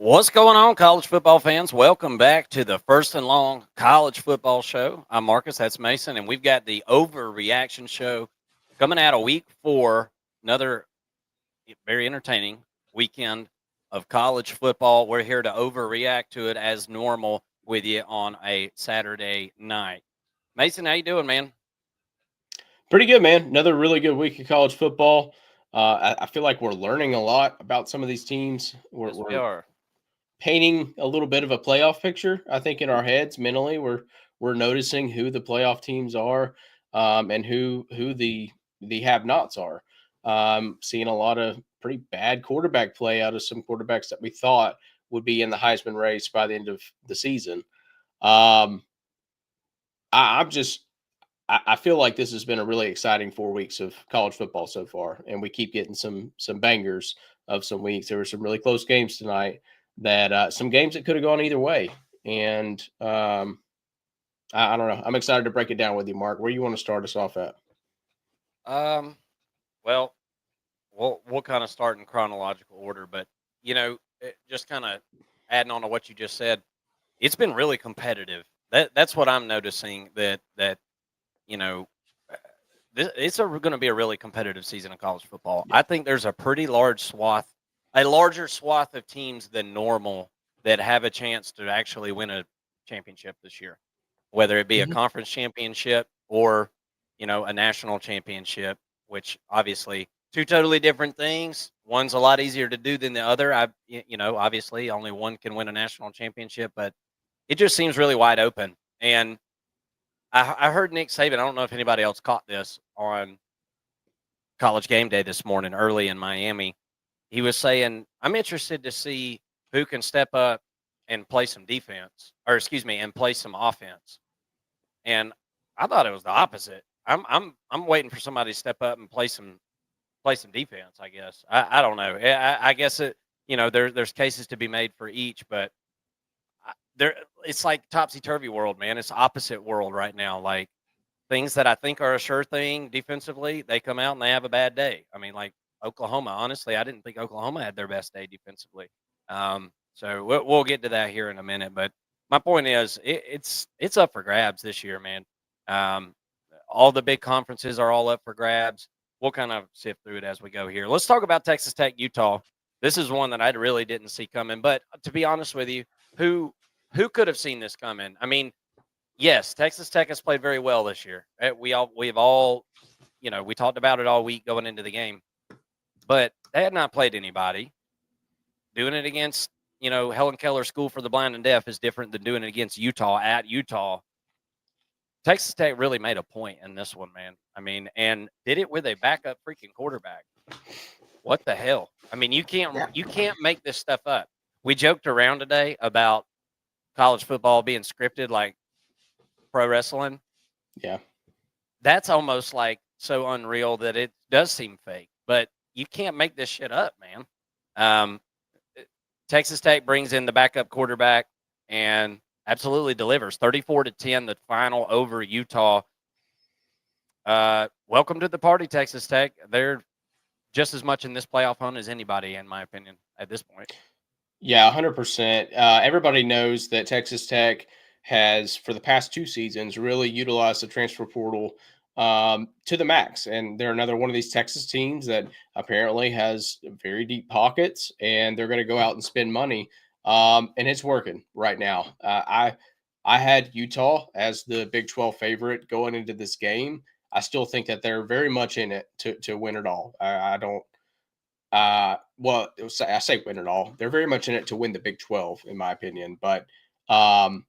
What's going on, college football fans? Welcome back to the First and Long College Football Show. I'm Marcus, that's Mason, and we've got the Overreaction Show coming out of week 4. Another very entertaining weekend of college football. We're here to overreact to it as normal with you on a Saturday night. Mason, how you doing, man? Pretty good, man. Another really good week of college football. I feel like we're learning a lot about some of these teams. We're, Yes, we we're are. painting a little bit of a playoff picture. I think in our heads, mentally, we're noticing who the playoff teams are, and who the have-nots are. Seeing a lot of pretty bad quarterback play out of some quarterbacks that we thought would be in the Heisman race by the end of the season. Um, I'm just I feel like this has been a really exciting 4 weeks of college football so far, and we keep getting some bangers of some weeks. There were some really close games tonight that some games that could have gone either way, and I don't know. I'm excited to break it down with you, Mark. Where you want to start us off at? Um, well, we'll kind of start in chronological order, but just kind of adding on to what you just said, it's been really competitive. That's what I'm noticing. That you know, uh, it's going to be a really competitive season of college football. Yeah. I think there's a pretty large swath, a larger swath of teams than normal that have a chance to actually win a championship this year, whether it be a Mhm. conference championship or a national championship, which obviously two totally different things. One's a lot easier to do than the other. Obviously only one can win a national championship, but it just seems really wide open. And I heard Nick Saban. I don't know if anybody else caught this on College Game Day this morning, early in Miami. He was saying, "I'm interested to see who can step up and play some defense, or excuse me, and play some offense." And I thought it was the opposite. I'm waiting for somebody to step up and play some defense. I guess I don't know. I guess there's cases to be made for each, but there it's like topsy turvy world, man. It's opposite world right now. Like things that I think are a sure thing defensively, they come out and they have a bad day. I mean, like Oklahoma. Honestly, I didn't think Oklahoma had their best day defensively. So we'll get to that here in a minute. But my point is, it's up for grabs this year, man. Um, all the big conferences are all up for grabs. We'll kind of sift through it as we go here. Let's talk about Texas Tech, Utah. This is one that I really didn't see coming. But to be honest with you, who who could have seen this coming? I mean, yes, Texas Tech has played very well this year. We've all we talked about it all week going into the game, but they had not played anybody. Doing it against Helen Keller School for the Blind and Deaf is different than doing it against Utah at Utah. Texas Tech really made a point in this one, man. I mean, and did it with a backup freaking quarterback. What the hell? I mean, you can't make this stuff up. We joked around today about college football being scripted like pro wrestling. Yeah. That's almost like so unreal that it does seem fake. But you can't make this shit up, man. Um, Texas Tech brings in the backup quarterback and absolutely delivers 34-10, the final over Utah. Welcome to the party, Texas Tech. They're just as much in this playoff hunt as anybody, in my opinion, at this point. Yeah, 100%. Everybody knows that Texas Tech has, for the past 2 seasons, really utilized the transfer portal to the max. And they're another one of these Texas teams that apparently has very deep pockets, and they're going to go out and spend money. And it's working right now. I had Utah as the Big 12 favorite going into this game. I still think that they're very much in it to win it all. I don't. Well, I say win it all. They're very much in it to win the Big 12, in my opinion. But um,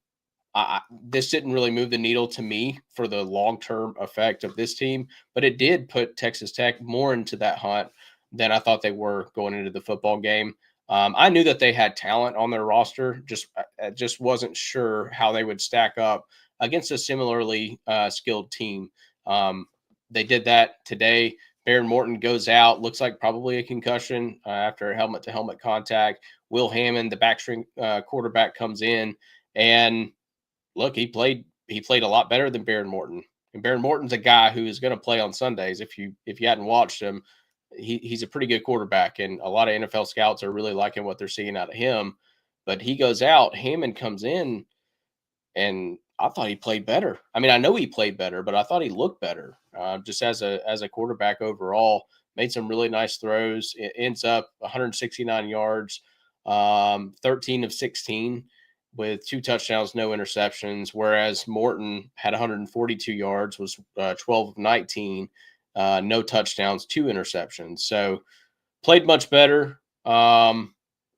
this didn't really move the needle to me for the long term effect of this team, but it did put Texas Tech more into that hunt than I thought they were going into the football game. I knew that they had talent on their roster, just wasn't sure how they would stack up against a similarly skilled team. Um, they did that today. Baron Morton goes out, looks like probably a concussion after a helmet to helmet contact. Will Hammond, the backstring quarterback, comes in, and look, he played a lot better than Baron Morton. And Baron Morton's a guy who is going to play on Sundays. If you hadn't watched him, he's a pretty good quarterback, and a lot of NFL scouts are really liking what they're seeing out of him. But he goes out, Hammond comes in, and I thought he played better. I mean, I know he played better, but I thought he looked better. Just as a quarterback overall, made some really nice throws. It ends up 169 yards, 13 of 16 with 2 touchdowns, no interceptions. Whereas Morton had 142 yards, was 12 of 19, no touchdowns, 2 interceptions. So played much better.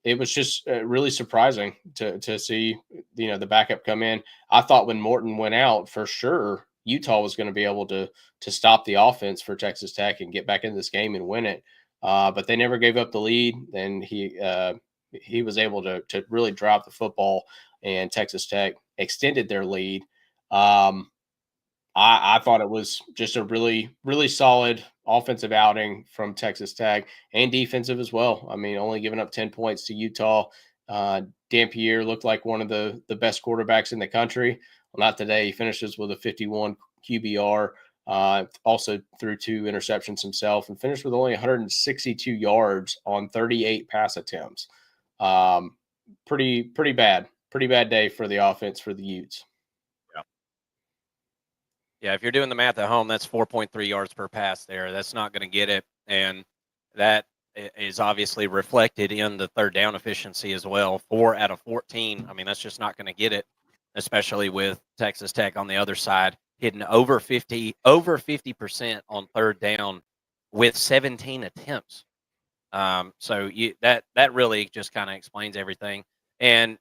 It was just really surprising to see the backup come in. I thought when Morton went out, for sure Utah was going to be able to stop the offense for Texas Tech and get back in this game and win it. But they never gave up the lead, and he was able to really drive the football, and Texas Tech extended their lead. I thought it was just a really, really solid offensive outing from Texas Tech, and defensive as well. I mean, only giving up 10 points to Utah. Dampier looked like one of the best quarterbacks in the country. Well, not today. He finishes with a 51 QBR. Also threw 2 interceptions himself, and finished with only 162 yards on 38 pass attempts. Pretty bad. Pretty bad day for the offense for the Utes. Yeah, if you're doing the math at home, that's 4.3 yards per pass there. That's not going to get it. And that is obviously reflected in the third down efficiency as well. 4 out of 14. I mean, that's just not going to get it, especially with Texas Tech on the other side, hitting over 50% on third down with 17 attempts. So that really just kind of explains everything. And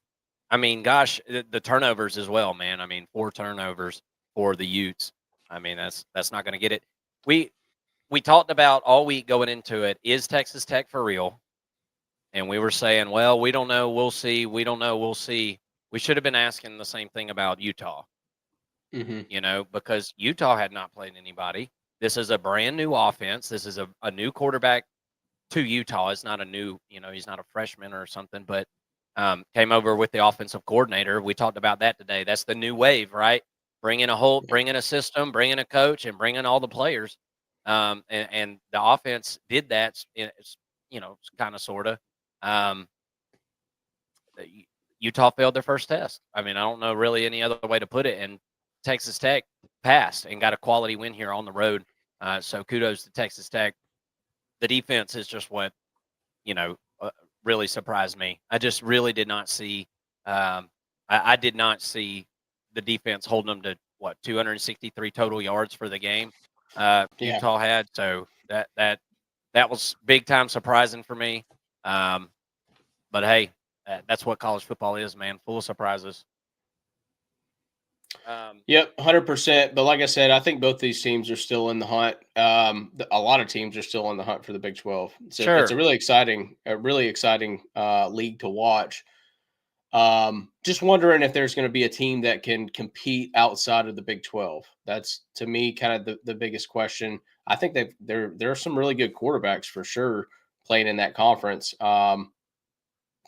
I mean, gosh, the turnovers as well, man. I mean, 4 turnovers for the Utes. I mean, that's not going to get it. We talked about all week going into it. Is Texas Tech for real? And we were saying, well, we don't know. We'll see. We don't know. We'll see. We should have been asking the same thing about Utah. Mm-hmm. Because Utah had not played anybody. This is a brand new offense. This is a new quarterback to Utah. It's not a new, he's not a freshman or something, but came over with the offensive coordinator. We talked about that today. That's the new wave, right? Bring in a system, bring in a coach, and bring in all the players. And the offense did that. It's kind of sort of. Utah failed their first test. I mean, I don't know really any other way to put it. And Texas Tech passed and got a quality win here on the road. So kudos to Texas Tech. The defense is just what really surprised me. I just really did not see. I did not see the defense holding them to 263 total yards for the game. Utah had, so that was big time surprising for me. But hey, that's what college football is, man. Full of surprises. Yep, 100%. But like I said, I think both these teams are still in the hunt. A lot of teams are still in the hunt for the Big 12. So it's a really exciting league to watch. Just wondering if there's going to be a team that can compete outside of the Big 12. That's, to me, kind of the biggest question. I think there are some really good quarterbacks for sure playing in that conference.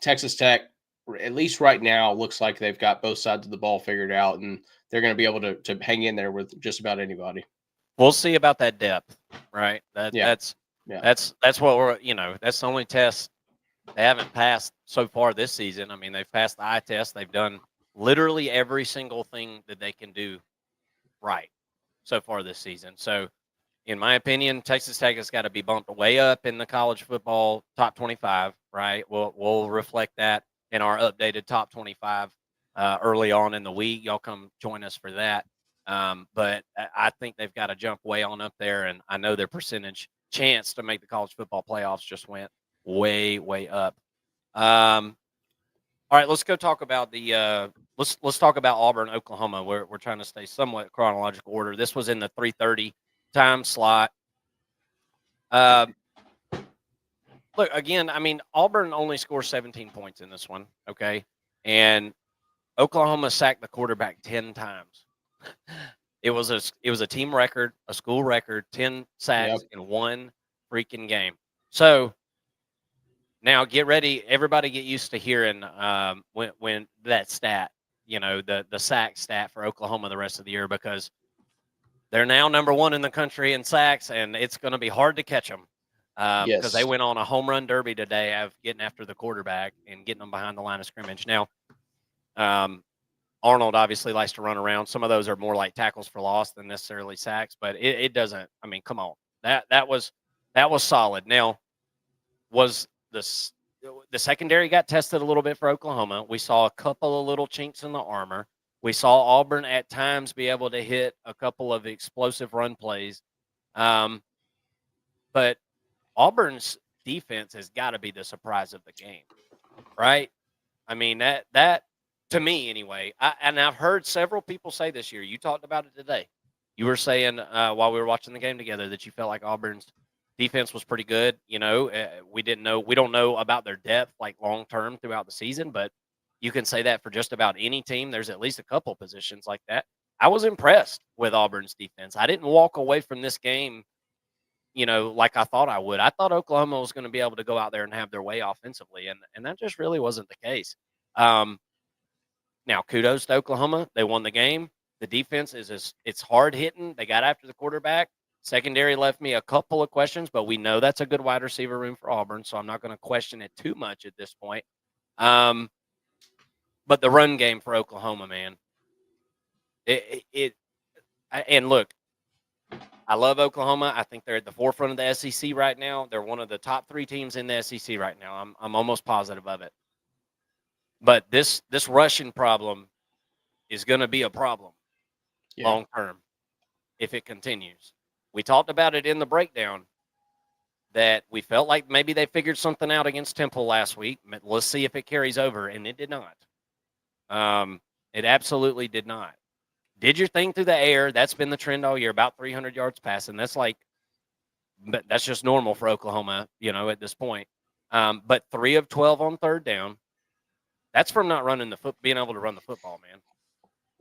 Texas Tech, at least right now, looks like they've got both sides of the ball figured out, and they're going to be able to hang in there with just about anybody. We'll see about that depth, right? That's what we're, that's the only test they haven't passed so far this season. I mean, they've passed the eye test. They've done literally every single thing that they can do right so far this season. So, in my opinion, Texas Tech has got to be bumped way up in the college football top 25, right? We'll reflect that in our updated top 25 early on in the week. Y'all come join us for that. But I think they've got to jump way on up there, and I know their percentage chance to make the college football playoffs just went way, way up. All right, let's go talk about the let's talk about Auburn, Oklahoma. We're trying to stay somewhat chronological order. This was in the 3:30 time slot. Look, again, I mean, Auburn only scored 17 points in this one, okay? And Oklahoma sacked the quarterback 10 times. It was a team record, a school record, 10 sacks in one freaking game. So now get ready, everybody get used to hearing when that stat, the sack stat for Oklahoma the rest of the year, because they're now number 1 in the country in sacks, and it's going to be hard to catch them. because they Yes. went on a home run derby today of getting after the quarterback and getting them behind the line of scrimmage. Now, um, Arnold obviously likes to run around. Some of those are more like tackles for loss than necessarily sacks, but it doesn't. I mean, come on, that was solid. Now, was the secondary got tested a little bit for Oklahoma? We saw a couple of little chinks in the armor. We saw Auburn at times be able to hit a couple of explosive run plays, but Auburn's defense has got to be the surprise of the game, right? I mean that to me anyway. And I've heard several people say this year. You talked about it today. You were saying while we were watching the game together that you felt like Auburn's defense was pretty good. We don't know about their depth like long term throughout the season, but you can say that for just about any team. There's at least a couple positions like that. I was impressed with Auburn's defense. I didn't walk away from this game like I thought I would. I thought Oklahoma was going to be able to go out there and have their way offensively, and that just really wasn't the case. Um, Now, kudos to Oklahoma. They won the game. The defense it's hard hitting. They got after the quarterback. Secondary left me a couple of questions, but we know that's a good wide receiver room for Auburn, so I'm not going to question it too much at this point. But the run game for Oklahoma, man, and look, I love Oklahoma. I think they're at the forefront of the SEC right now. They're one of the top 3 teams in the SEC right now. I'm almost positive of it. But this rushing problem is going to be a problem Yeah. long term if it continues. We talked about it in the breakdown that we felt like maybe they figured something out against Temple last week. Let's see if it carries over, and it did not. It absolutely did not. Did your thing through the air. That's been the trend all year, about 300 yards passing. That's just normal for Oklahoma, at this point. But 3 of 12 on third down. That's from not being able to run the football, man.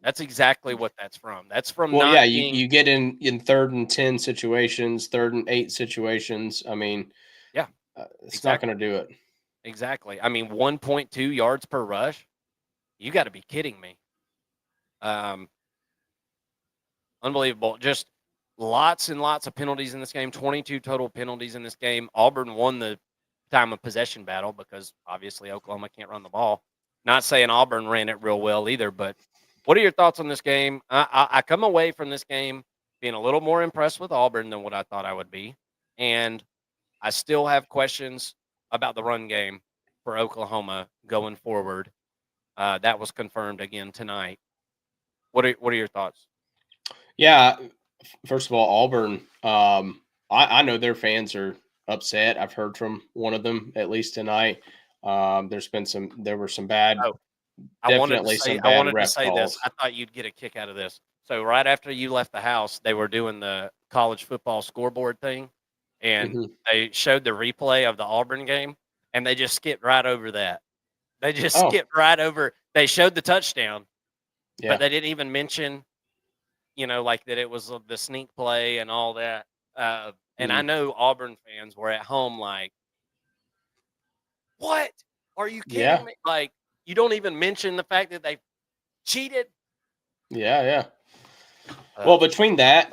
That's exactly what that's from. That's from Well, not yeah, being. you get in 3rd and 10 situations, 3rd and 8 situations. I mean, Yeah, it's not exactly. going to do it. Exactly. I mean, 1.2 yards per rush. You got to be kidding me. Um, Unbelievable. Just lots and lots of penalties in this game. 22 total penalties in this game. Auburn won the time of possession battle because obviously Oklahoma can't run the ball. Not saying Auburn ran it real well either, but what are your thoughts on this game? I come away from this game being a little more impressed with Auburn than what I thought I would be. And I still have questions about the run game for Oklahoma going forward. That was confirmed again tonight. What are your thoughts? Yeah. First of all, Auburn, I know their fans are upset. I've heard from one of them at least tonight. There were some bad, Oh, definitely some I bad wanted to ref say this. calls. I thought you'd get a kick out of this. So right after you left the house, they were doing the college football scoreboard thing, and Mhm. they showed the replay of the Auburn game, and they just skipped right over that. They just Oh, skipped right over. They showed the touchdown, but yeah. they didn't even mention, like that it was the sneak play and all that. And I Mm, know Auburn fans were at home like, "What? Are you kidding yeah. me?" Like, you don't even mention the fact that they cheated. Yeah, yeah. Uh, Well, between the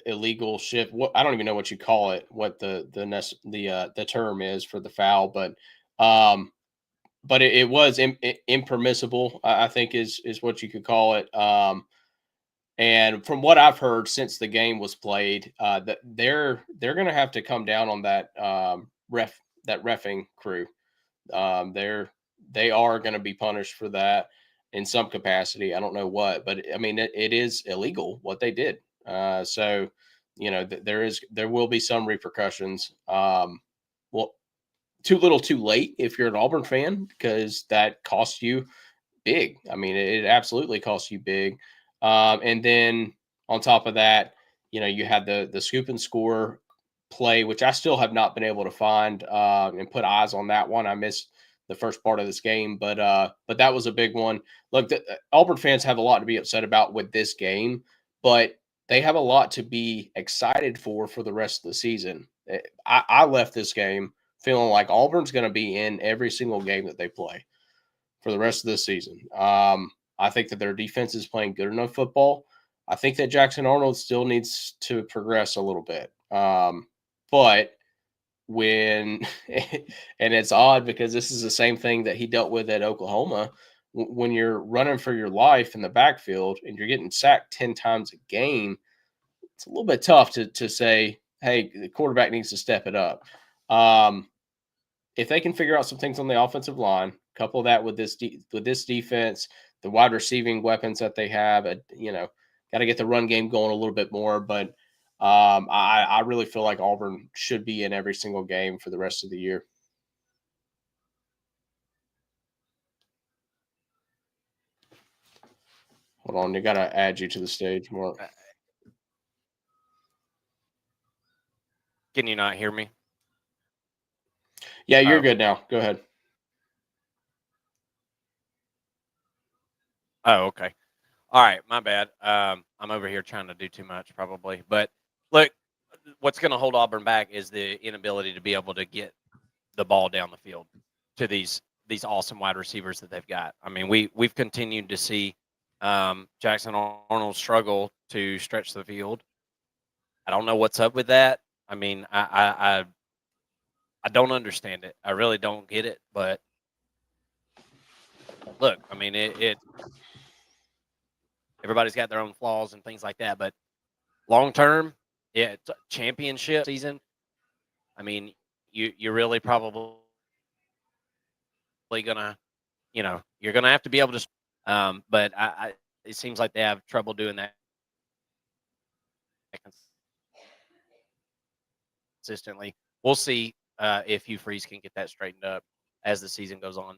illegal shift. What I don't even know what you call it. What the term is for the foul, um, but it was impermissible. I think is what you could call it. And from what I've heard since the game was played, that they're going to have to come down on that refing crew. They are going to be punished for that in some capacity. I don't know what, but I mean it is illegal what they did. So there will be some repercussions. Well, too little, too late if you're an Auburn fan because that costs you big. I mean, it absolutely costs you big. And then on top of that, you had the scoop and score play, which I still have not been able to find and put eyes on that one. I missed the first part of this game, but that was a big one. Look, Auburn fans have a lot to be upset about with this game, but they have a lot to be excited for the rest of the season. I left this game feeling like Auburn's going to be in every single game that they play for the rest of this season. I think that their defense is playing good enough football. I think that Jackson Arnold still needs to progress a little bit. But when and it's odd because this is the same thing that he dealt with at Oklahoma. When you're running for your life in the backfield and you're getting sacked 10 times a game, it's a little bit tough to say, hey, the quarterback needs to step it up. Um, if they can figure out some things on the offensive line, couple that with this defense, the wide receiving weapons that they have, got to get the run game going a little bit more. But I really feel like Auburn should be in every single game for the rest of the year. Hold on, they got to add you to the stage more. Uh, Can you not hear me? Yeah, you're Oh, good now. Go ahead. oh, okay. All right, my bad. I'm over here trying to do too much, probably. But look, what's going to hold Auburn back is the inability to be able to get the ball down the field to these awesome wide receivers that they've got. I mean, we've continued to see Jackson Arnold struggle to stretch the field. I don't know what's up with that. I mean, I don't understand it. I really don't get it. But look, I mean, it everybody's got their own flaws and things like that. But long term, yeah, it's a championship season. I mean, you're really probably gonna, you're gonna have to be able to. But it seems like they have trouble doing that consistently. We'll see if Hugh Freeze can get that straightened up as the season goes on.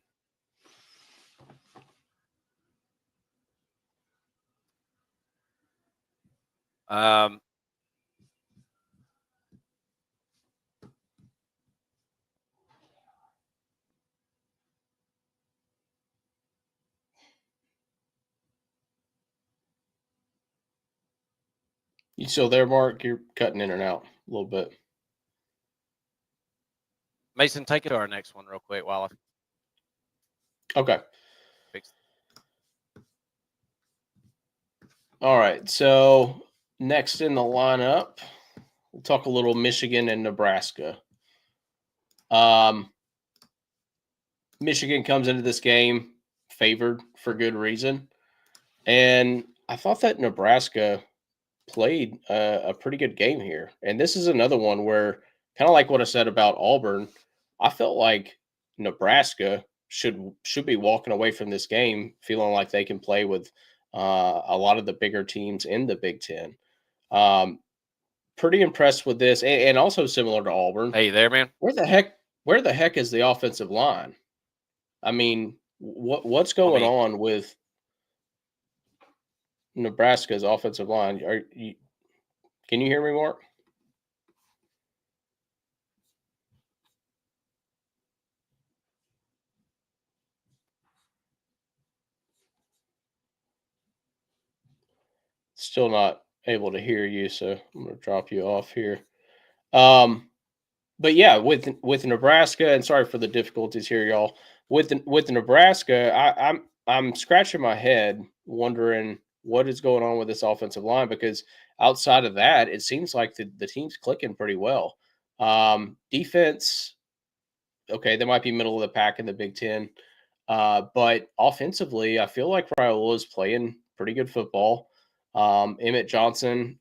Um, You still there, Mark? You're cutting in and out a little bit. Mason, take it to our next one real quick while I Okay. fix. All right. So next in the lineup, we'll talk a little Michigan and Nebraska. Um, Michigan comes into this game favored for good reason. And I thought that Nebraska played a pretty good game here. And this is another one where, kind of like what I said about Auburn, I felt like Nebraska should be walking away from this game feeling like they can play with a lot of the bigger teams in the Big Ten. Um, Pretty impressed with this, and also similar to Auburn. Hey there, man. Where the heck? Where the heck is the offensive line? I mean, what's On going me. on with Nebraska's offensive line? Can you hear me, Mark? Still not able to hear you, so I'm going to drop you off here. Um, but yeah, with Nebraska, and sorry for the difficulties here, y'all. With Nebraska, I'm scratching my head, wondering what is going on with this offensive line because outside of that, it seems like the team's clicking pretty well. Defense, okay, they might be middle of the pack in the Big Ten, but offensively, I feel like Raiola is playing pretty good football. Emmett Johnson,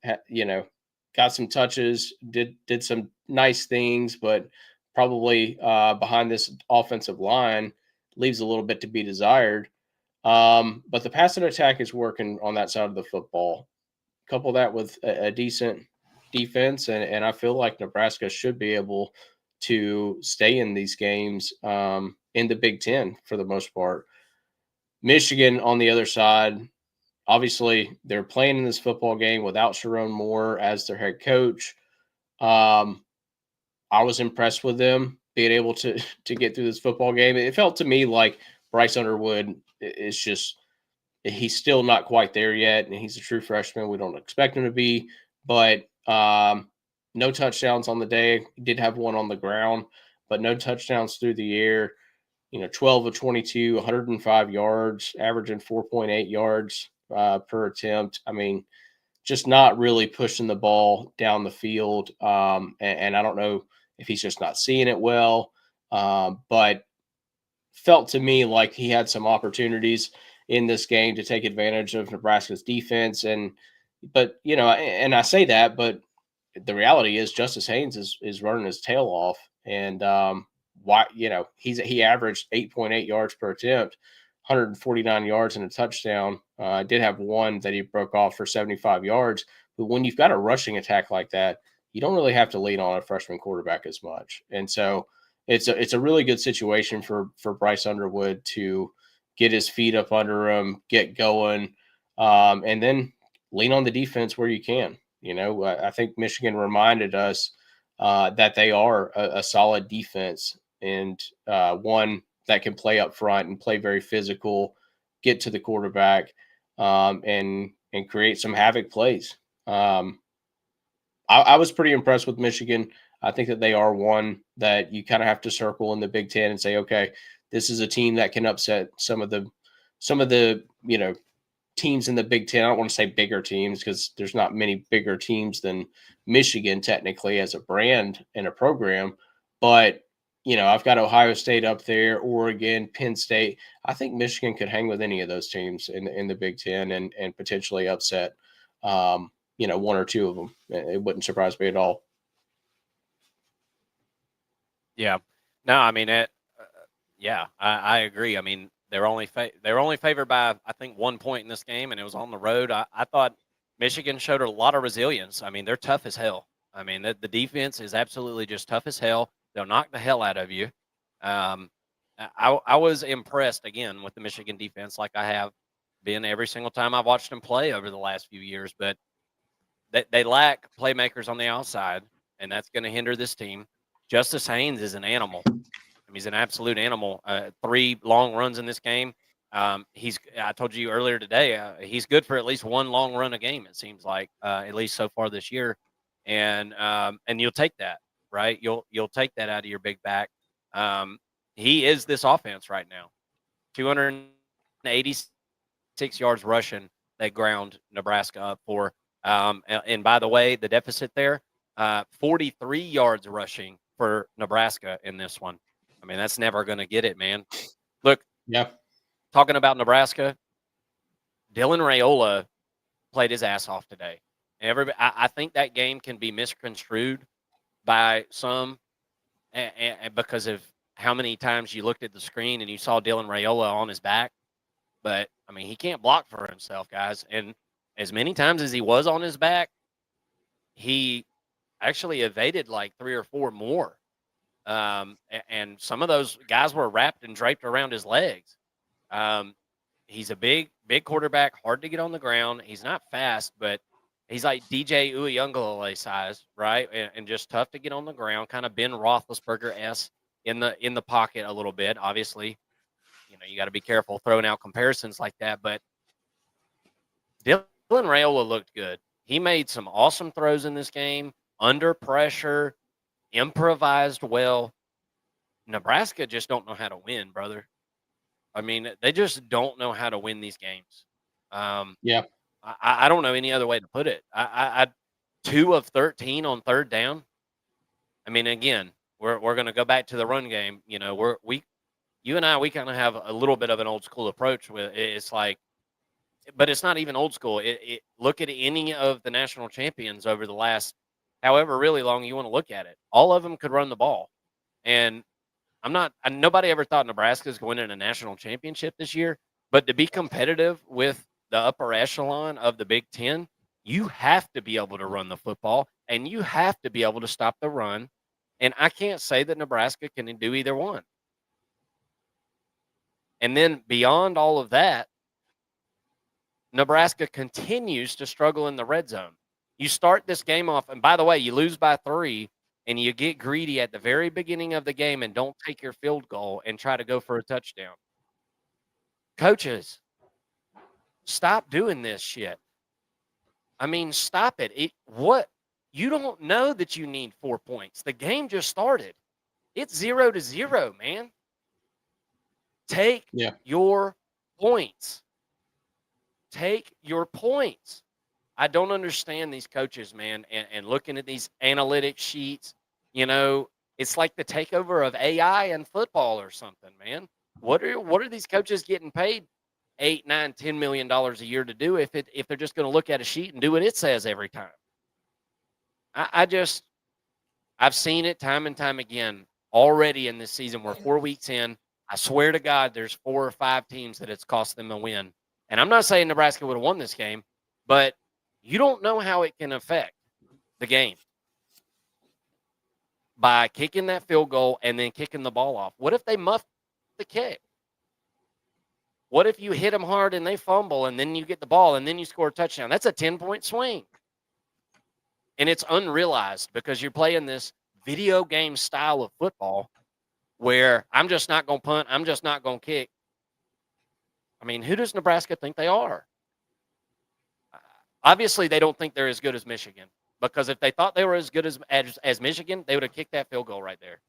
got some touches, did some nice things, but probably behind this offensive line leaves a little bit to be desired. But the passing attack is working on that side of the football. Couple that with a decent defense, and I feel like Nebraska should be able to stay in these games in the Big Ten for the most part. Michigan on the other side, obviously they're playing in this football game without Sharon Moore as their head coach. Um, I was impressed with them being able to to get through this football game. It felt to me like Bryce Underwood is just he's still not quite there yet, and he's a true freshman. We don't expect him to be, but no touchdowns on the day. He did have one on the ground, but no touchdowns through the air. 12 of 22, 105 yards, averaging 4.8 yards per attempt. I mean, just not really pushing the ball down the field. And I don't know if he's just not seeing it well, but felt to me like he had some opportunities in this game to take advantage of Nebraska's defense. But and I say that, but the reality is Justice Haynes is running his tail off, and why he averaged 8.8 yards per attempt, 149 yards and a touchdown. Did have one that he broke off for 75 yards, but when you've got a rushing attack like that, you don't really have to lean on a freshman quarterback as much, and so it's a really good situation for Bryce Underwood to get his feet up under him, get going, and then lean on the defense where you can. I think Michigan reminded us that they are a solid defense and one that can play up front and play very physical, get to the quarterback, and create some havoc plays. I was pretty impressed with Michigan. I think that they are one that you kind of have to circle in the Big Ten and say, okay, this is a team that can upset some of the teams in the Big Ten. I don't want to say bigger teams because there's not many bigger teams than Michigan technically as a brand and a program. But I've got Ohio State up there, Oregon, Penn State. I think Michigan could hang with any of those teams in the Big Ten and potentially upset one or two of them. It wouldn't surprise me at all. Yeah. No, I mean yeah, I agree. I mean, they're only favored by I think 1 point in this game, and it was on the road. I thought Michigan showed a lot of resilience. I mean, they're tough as hell. I mean, the defense is absolutely just tough as hell. They'll knock the hell out of you. Um, I was impressed again with the Michigan defense, like I have been every single time I've watched them play over the last few years. But they lack playmakers on the outside, and that's going to hinder this team. Justice Haynes is an animal. He's an absolute animal. 3 long runs in this game. I told you earlier today, he's good for at least 1 long run a game. It seems like, at least so far this year, and you'll take that, right? You'll take that out of your big back. He is this offense right now. 286 yards rushing. They ground Nebraska up for. And by the way, the deficit there, 43 yards rushing for Nebraska in this one. I mean, that's never going to get it, man. Look, Yeah. talking about Nebraska, Dylan Raiola played his ass off today. I think that game can be misconstrued by some and because of how many times you looked at the screen and you saw Dylan Raiola on his back. But, I mean, he can't block for himself, guys. And as many times as he was on his back, he actually evaded like 3 or 4 more. And some of those guys were wrapped and draped around his legs. He's a big quarterback, hard to get on the ground. He's not fast, but he's like DJ Uyunglele size, right? And just tough to get on the ground, kind of Ben Roethlisberger-esque in the pocket a little bit. Obviously, you got to be careful throwing out comparisons like that. But Dylan Raiola looked good. He made some awesome throws in this game, under pressure, improvised well. Nebraska just don't know how to win, brother. I mean, they just don't know how to win these games. Yeah. I don't know any other way to put it. I 2 of 13 on 3rd down. I mean, again, we're going to go back to the run game. You and I, we kind of have a little bit of an old school approach with it's like, but it's not even old school. Look at any of the national champions over the last, however really long you want to look at it. All of them could run the ball, and nobody ever thought Nebraska is going to win a national championship this year, but to be competitive with the upper echelon of the Big Ten, you have to be able to run the football and you have to be able to stop the run. And I can't say that Nebraska can do either one. And then beyond all of that, Nebraska continues to struggle in the red zone. You start this game off, and by the way, you lose by 3, and you get greedy at the very beginning of the game and don't take your field goal and try to go for a touchdown. Coaches, stop doing this shit. I mean, stop it. You don't know that you need 4 points. The game just started. It's 0-0, man. Take your points. Take your points. I don't understand these coaches, man, and looking at these analytic sheets, you know, it's like the takeover of AI in football or something, man. What are these coaches getting paid 8, 9, $10 million a year to do if they're just going to look at a sheet and do what it says every time? I just I've seen it time and time again already in this season. We're 4 weeks in. I swear to God, there's 4 or 5 teams that it's cost them a win. And I'm not saying Nebraska would have won this game, but you don't know how it can affect the game by kicking that field goal and then kicking the ball off. What if they muff the kick? What if you hit them hard and they fumble and then you get the ball and then you score a touchdown? That's a 10-point swing. And it's unrealized because you're playing this video game style of football where I'm just not going to punt. I'm just not going to kick. I mean, who does Nebraska think they are? Obviously, they don't think they're as good as Michigan because if they thought they were as good as Michigan, they would have kicked that field goal right there.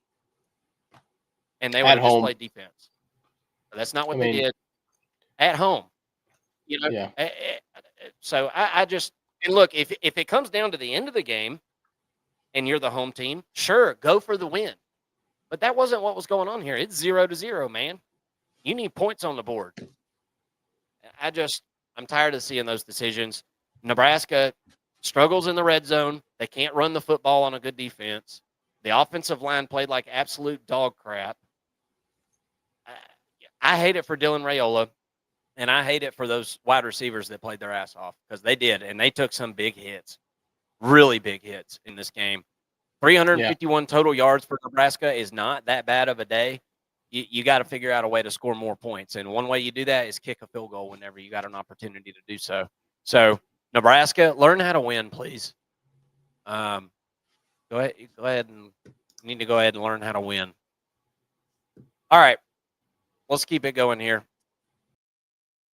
And they would At have just home. played defense. But that's not what I they mean, did at home. You know, yeah. So I just and look, if it comes down to the end of the game and you're the home team, sure, go for the win. But that wasn't what was going on here. It's 0-0, man. You need points on the board. I'm tired of seeing those decisions. Nebraska struggles in the red zone. They can't run the football on a good defense. The offensive line played like absolute dog crap. I hate it for Dylan Raiola, and I hate it for those wide receivers that played their ass off because they did, and they took some big hits, really big hits in this game. 351 total yards for Nebraska is not that bad of a day. You got to figure out a way to score more points. And one way you do that is kick a field goal whenever you got an opportunity to do so. So, Nebraska, learn how to win, please. Go ahead and you need to go ahead and learn how to win. All right. Let's keep it going here.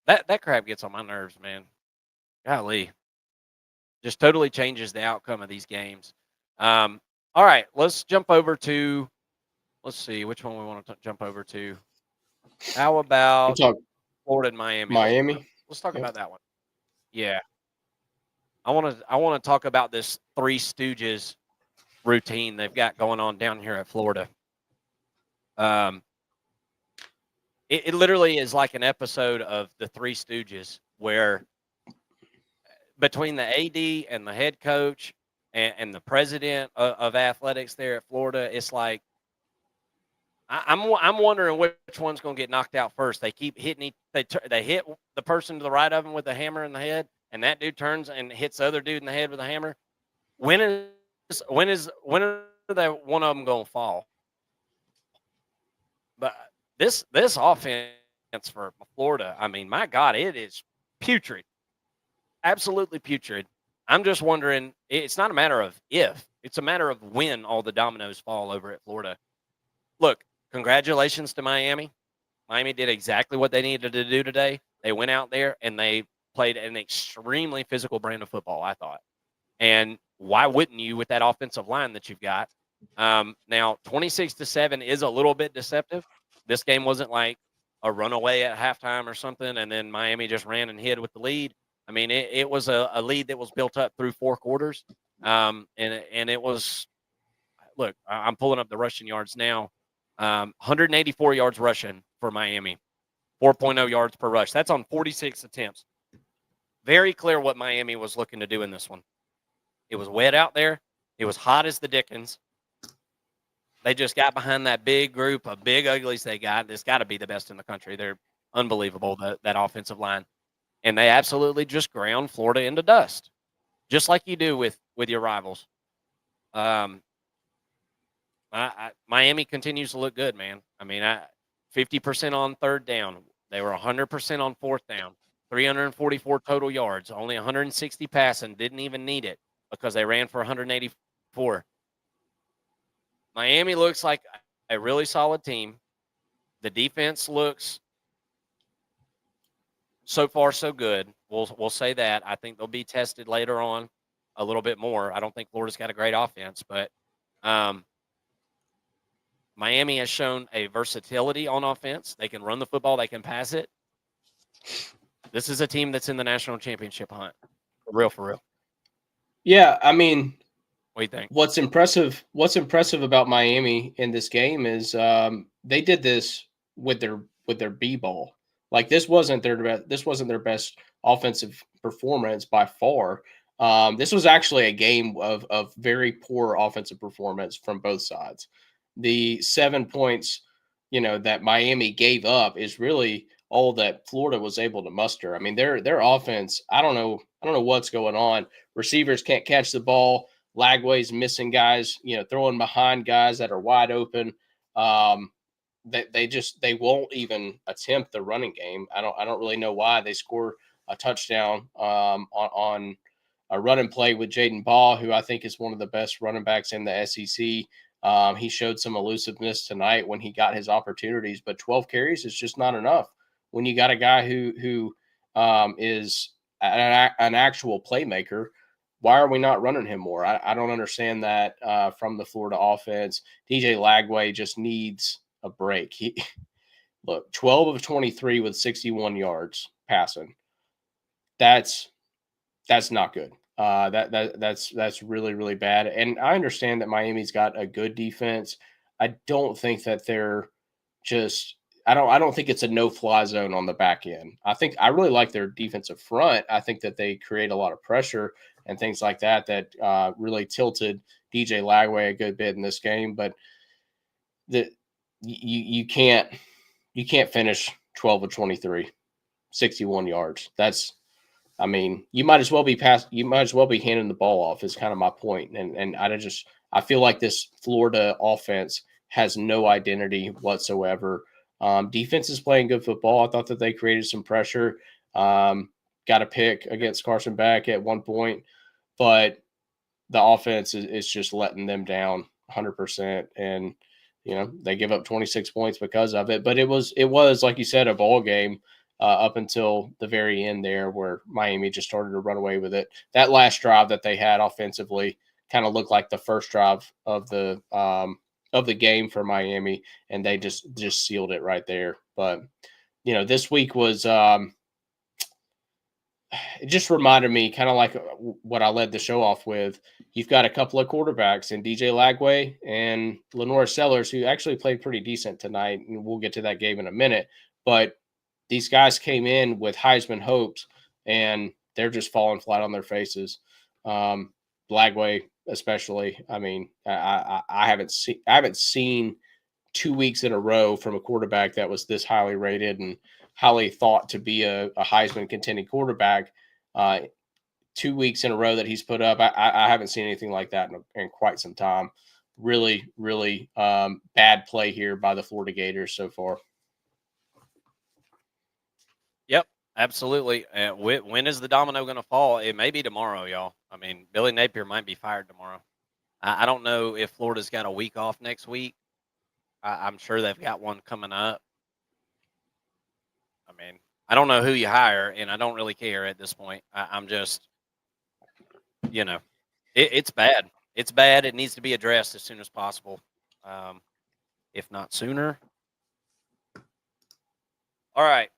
That crap gets on my nerves, man. Golly. Just totally changes the outcome of these games. All right, let's jump over to let's see which one we want to jump over to. How about Florida and Miami? Miami. Let's talk about that one. Yeah. I want to talk about this Three Stooges routine they've got going on down here at Florida. It literally is like an episode of the Three Stooges where between the AD and the head coach and the president of athletics there at Florida, it's like I'm wondering which one's going to get knocked out first. They keep hitting they hit the person to the right of them with a hammer in the head, and that dude turns and hits the other dude in the head with a hammer. When are they one of them going to fall? But this offense for Florida, I mean, my God, it is putrid, absolutely putrid. I'm just wondering. It's not a matter of if; it's a matter of when all the dominoes fall over at Florida. Look, congratulations to Miami. Miami did exactly what they needed to do today. They went out there and they played an extremely physical brand of football, I thought. And why wouldn't you with that offensive line that you've got? Now, 26-7 is a little bit deceptive. This game wasn't like a runaway at halftime or something, and then Miami just ran and hid with the lead. I mean, it was a lead that was built up through 4 quarters. And it was, look, I'm pulling up the rushing yards now. 184 yards rushing for Miami, 4.0 yards per rush. That's on 46 attempts. Very clear what Miami was looking to do in this one. It was wet out there. It was hot as the dickens. They just got behind that big group of big uglies they got. It's got to be the best in the country. They're unbelievable, that offensive line. And they absolutely just ground Florida into dust, just like you do with your rivals. Miami continues to look good, man. I mean, 50% on third down. They were 100% on fourth down. 344 total yards, only 160 passing. Didn't even need it because they ran for 184. Miami looks like a really solid team. The defense looks so far so good. We'll say that. I think they'll be tested later on a little bit more. I don't think Florida's got a great offense, but Miami has shown a versatility on offense. They can run the football. They can pass it. This is a team that's in the national championship hunt. For real, for real. Yeah, I mean, What do you think? what's impressive about Miami in this game is they did this with their B ball. Like this wasn't their best offensive performance by far. This was actually a game of very poor offensive performance from both sides. The 7 points, that Miami gave up is really all that Florida was able to muster. I mean, their offense, I don't know what's going on. Receivers can't catch the ball. Lagway's missing guys, throwing behind guys that are wide open. They won't even attempt the running game. I don't really know why. They score a touchdown on a run and play with Jaden Ball, who I think is one of the best running backs in the SEC. He showed some elusiveness tonight when he got his opportunities, but 12 carries is just not enough when you got a guy who is an actual playmaker. Why are we not running him more? I don't understand that from the Florida offense. DJ Lagway just needs a break. He look 12 of 23 with 61 yards passing. That's not good. That's really really bad. And I understand that Miami's got a good defense. I don't think that they're just. I don't think it's a no fly zone on the back end. I really like their defensive front. I think that they create a lot of pressure and things like that really tilted DJ Lagway a good bit in this game. But the you can't finish 12 of 23, 61 yards. I mean, you might as well be handing the ball off is kind of my point. And I feel like this Florida offense has no identity whatsoever. Defense is playing good football. I thought that they created some pressure. Got a pick against Carson Beck at one point, but the offense is just letting them down 100%. And they give up 26 points because of it. But it was like you said, a ball game up until the very end there, where Miami just started to run away with it. That last drive that they had offensively kind of looked like the first drive of the game for Miami, and they just sealed it right there. But this week was. It just reminded me, kind of like what I led the show off with. You've got a couple of quarterbacks in DJ Lagway and Lenora Sellers, who actually played pretty decent tonight, and we'll get to that game in a minute. But these guys came in with Heisman hopes, and they're just falling flat on their faces. Lagway, especially. I mean, I haven't seen 2 weeks in a row from a quarterback that was this highly rated and highly thought to be a Heisman contending quarterback. 2 weeks in a row that he's put up, I haven't seen anything like that in quite some time. Really, really bad play here by the Florida Gators so far. Yep, absolutely. When is the domino going to fall? It may be tomorrow, y'all. I mean, Billy Napier might be fired tomorrow. I don't know if Florida's got a week off next week. I'm sure they've got one coming up. I mean, I don't know who you hire, and I don't really care at this point. I'm just, it's bad. It's bad. It needs to be addressed as soon as possible, if not sooner. All right.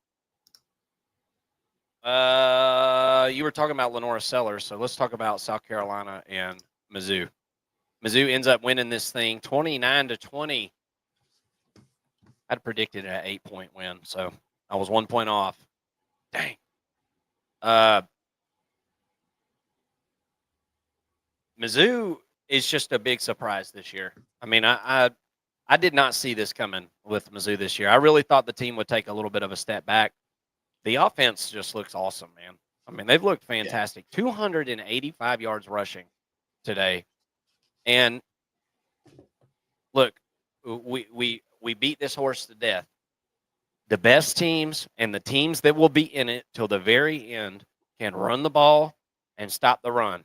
You were talking about Lenora Sellers, so let's talk about South Carolina and Mizzou. Mizzou ends up winning this thing 29-20. I'd predicted an 8-point win, so I was 1 point off. Dang. Mizzou is just a big surprise this year. I mean, I did not see this coming with Mizzou this year. I really thought the team would take a little bit of a step back. The offense just looks awesome, man. I mean, they've looked fantastic. Yeah. 285 yards rushing today. And look, we beat this horse to death. The best teams and the teams that will be in it till the very end can run the ball and stop the run.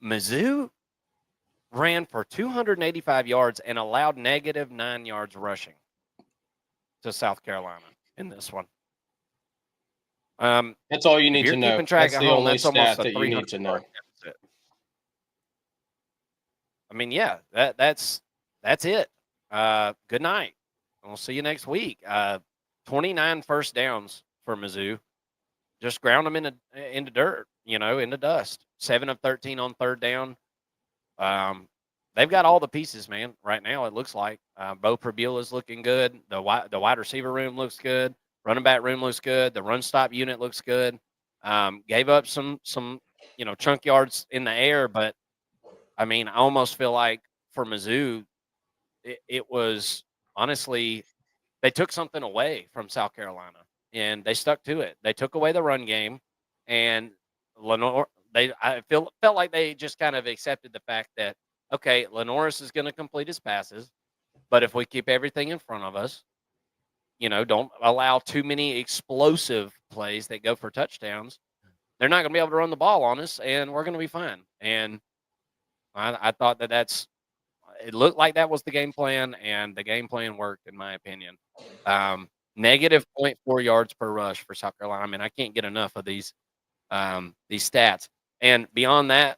Mizzou ran for 285 yards and allowed -9 yards rushing to South Carolina in this one. That's all you need to know. Keeping track that's at the home, only that's stat almost a that you need to know. Deficit. I mean, yeah, that's it. Good night. We'll see you next week. 29 first downs for Mizzou. just ground them into dirt, into dust. 7 of 13 on third down. They've got all the pieces, man. Right now, it looks like Bo Prabula is looking good. The wide receiver room looks good. Running back room looks good. The run stop unit looks good. Gave up some chunk yards in the air, but I mean, I almost feel like for Mizzou, it was honestly they took something away from South Carolina and they stuck to it. They took away the run game, and Lenore. Felt like they just kind of accepted the fact that okay, Lenoris is going to complete his passes, but if we keep everything in front of us, don't allow too many explosive plays that go for touchdowns, they're not going to be able to run the ball on us, and we're going to be fine. And I thought it looked like that was the game plan, and the game plan worked, in my opinion. Negative -0.4 yards per rush for South Carolina. I mean, I can't get enough of these stats. And beyond that,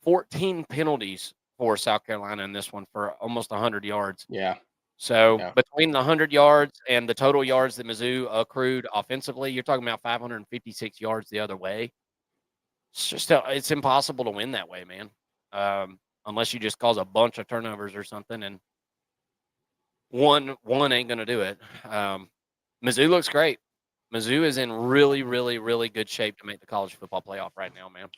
14 penalties for South Carolina in this one for almost 100 yards. Yeah. So Yeah. between the 100 yards and the total yards that Mizzou accrued offensively, you're talking about 556 yards the other way. It's just it's impossible to win that way, man. Unless you just cause a bunch of turnovers or something, and one ain't gonna do it. Mizzou looks great. Mizzou is in really, really, really good shape to make the college football playoff right now, man.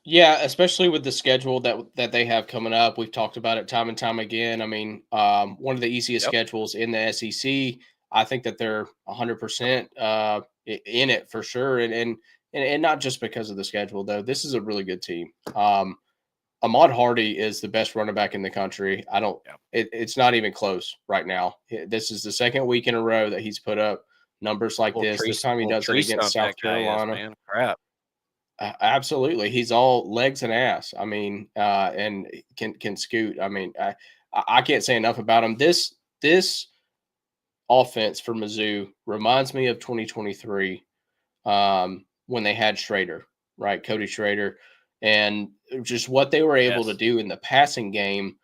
Yeah, especially with the schedule that they have coming up. We've talked about it time and time again. I mean, one of the easiest Yep. schedules in the SEC. I think that they're 100% in it for sure, and not just because of the schedule though. This is a really good team. Ahmad Hardy is the best running back in the country. I don't. Yep. It's not even close right now. This is the second week in a row that he's put up numbers like this. This time he does it Tree against stump South that guy is, Carolina. man. Crap. Absolutely, he's all legs and ass. I mean, and can scoot. I mean, I can't say enough about him. This offense for Mizzou reminds me of 2023 when they had Schrader, right, Cody Schrader, and just what they were able to Yes. do in the passing game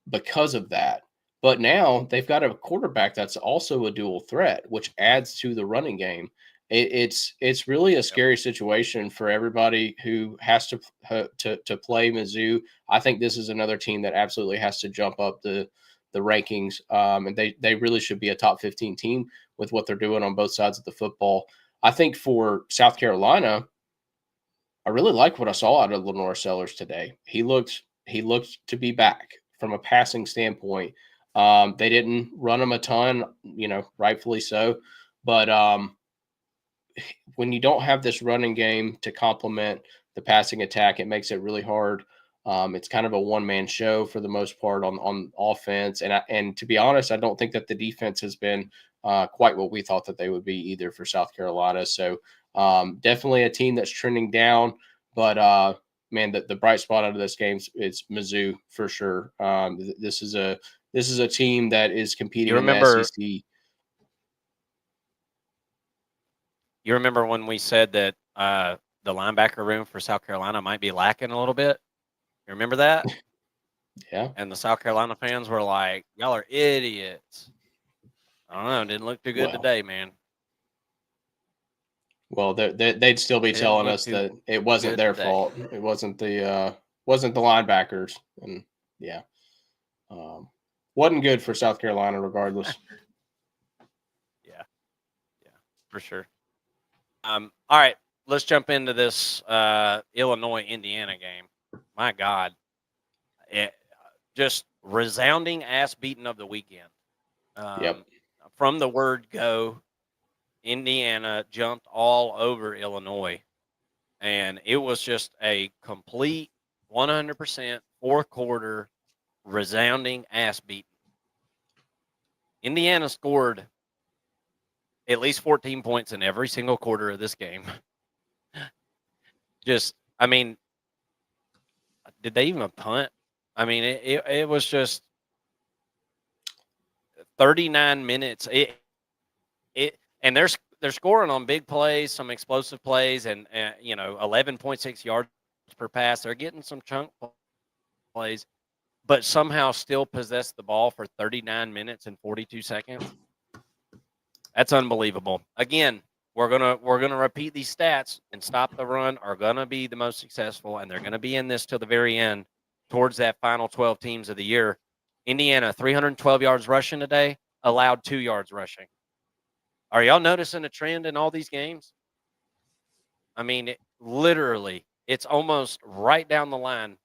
because of that. But now they've got a quarterback that's also a dual threat, which adds to the running game. It's really a Yep. scary situation for everybody who has to play Mizzou. I think this is another team that absolutely has to jump up the rankings, and they really should be a top 15 team with what they're doing on both sides of the football. I think for South Carolina, I really like what I saw out of Lenore Sellers today. He looked to be back from a passing standpoint. They didn't run him a ton, rightfully so. But when you don't have this running game to complement the passing attack, it makes it really hard. It's kind of a one man show for the most part on offense, and to be honest, I don't think that the defense has been quite what we thought that they would be either for South Carolina. So definitely a team that's trending down, but man, the bright spot out of this game is Mizzou for sure. This is a team that is competing You in the remember SEC. you remember when we said that the linebacker room for South Carolina might be lacking a little bit? You remember that? Yeah. And the South Carolina fans were like, "Y'all are idiots." I don't know. It didn't look too good Well, today, man. Well, they'd still be It didn't telling look us too that it wasn't good their today. fault. It wasn't the linebackers, and yeah, um, wasn't good for South Carolina regardless. Yeah, yeah, for sure. All right, let's jump into this Illinois Indiana game. My God, it, just resounding ass beating of the weekend. Yep. Um, from the word go, Indiana jumped all over Illinois, and it was just a complete 100% fourth quarter resounding ass beating. Indiana scored at least 14 points in every single quarter of this game. Just, I mean, did they even punt? I mean, it was just 39 minutes. And they're scoring on big plays, some explosive plays, and 11.6 yards per pass. They're getting some chunk plays, but somehow still possess the ball for 39 minutes and 42 seconds. That's unbelievable. Again, we're gonna repeat these stats and stop the run are gonna be the most successful, and they're gonna be in this till the very end, towards that final 12 teams of the year. Indiana, 312 yards rushing today, allowed 2 yards rushing. Are y'all noticing a trend in all these games? I mean, literally, it's almost right down the line.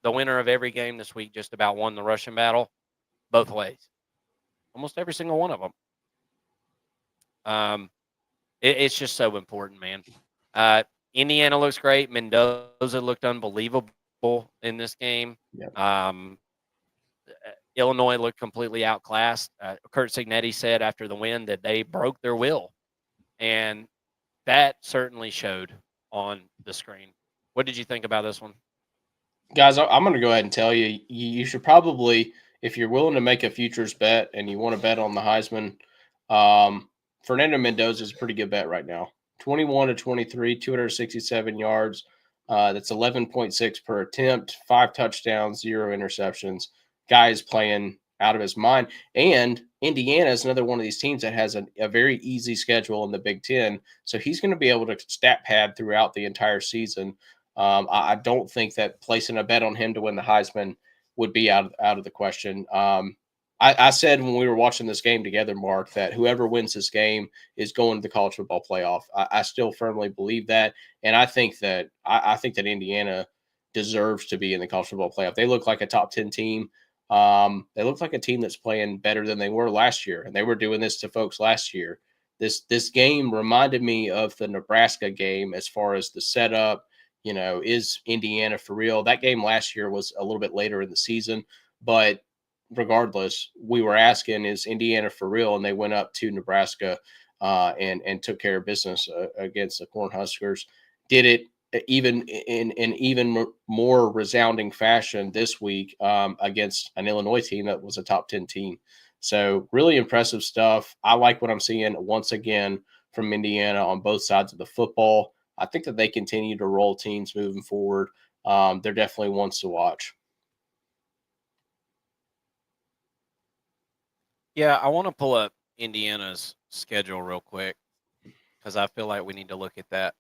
The winner of every game this week just about won the rushing battle both ways. Almost every single one of them. It's just so important, man. Uh, Indiana looks great. Mendoza looked unbelievable in this game. Yeah. Illinois looked completely outclassed. Kurt Signetti said after the win that they broke their will, and that certainly showed on the screen. What did you think about this one? Guys, I'm going to go ahead and tell you, you should probably, if you're willing to make a futures bet and you want to bet on the Heisman, Fernando Mendoza is a pretty good bet right now. 21 to 23, 267 yards. That's 11.6 per attempt, 5 touchdowns, 0 interceptions. Guy is playing out of his mind. And Indiana is another one of these teams that has a very easy schedule in the Big Ten. So he's going to be able to stat pad throughout the entire season. I don't think that placing a bet on him to win the Heisman would be out of the question. I said when we were watching this game together, Mark, that whoever wins this game is going to the college football playoff. I still firmly believe that, and I think that Indiana deserves to be in the college football playoff. They look like a top 10 team. They look like a team that's playing better than they were last year, and they were doing this to folks last year. This game reminded me of the Nebraska game as far as the setup. Is Indiana for real? That game last year was a little bit later in the season, but regardless, we were asking, is Indiana for real? And they went up to Nebraska and took care of business against the Cornhuskers. Did it even in an even more resounding fashion this week against an Illinois team that was a top 10 team. So really impressive stuff. I like what I'm seeing once again from Indiana on both sides of the football. I think that they continue to roll teams moving forward. They're definitely ones to watch. Yeah, I want to pull up Indiana's schedule real quick because I feel like we need to look at that.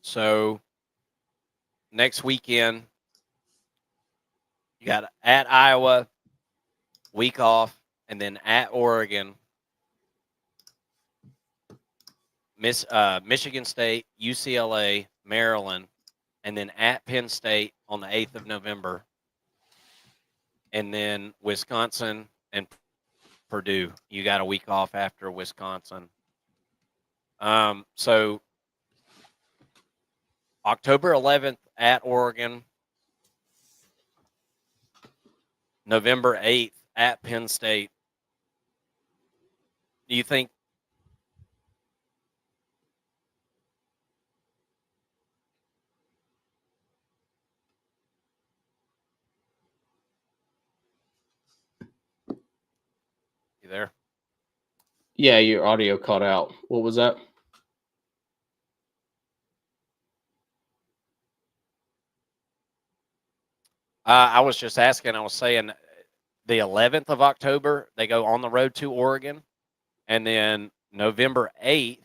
So next weekend, you got at Iowa, week off, and then at Oregon, Michigan State, UCLA, Maryland, and then at Penn State on the 8th of November, and then Wisconsin and Purdue. You got a week off after Wisconsin. So October 11th at Oregon, November 8th at Penn State. Do you think you there? Yeah, your audio cut out. What was that? I was just asking. I was saying the 11th of October they go on the road to Oregon, and then November 8th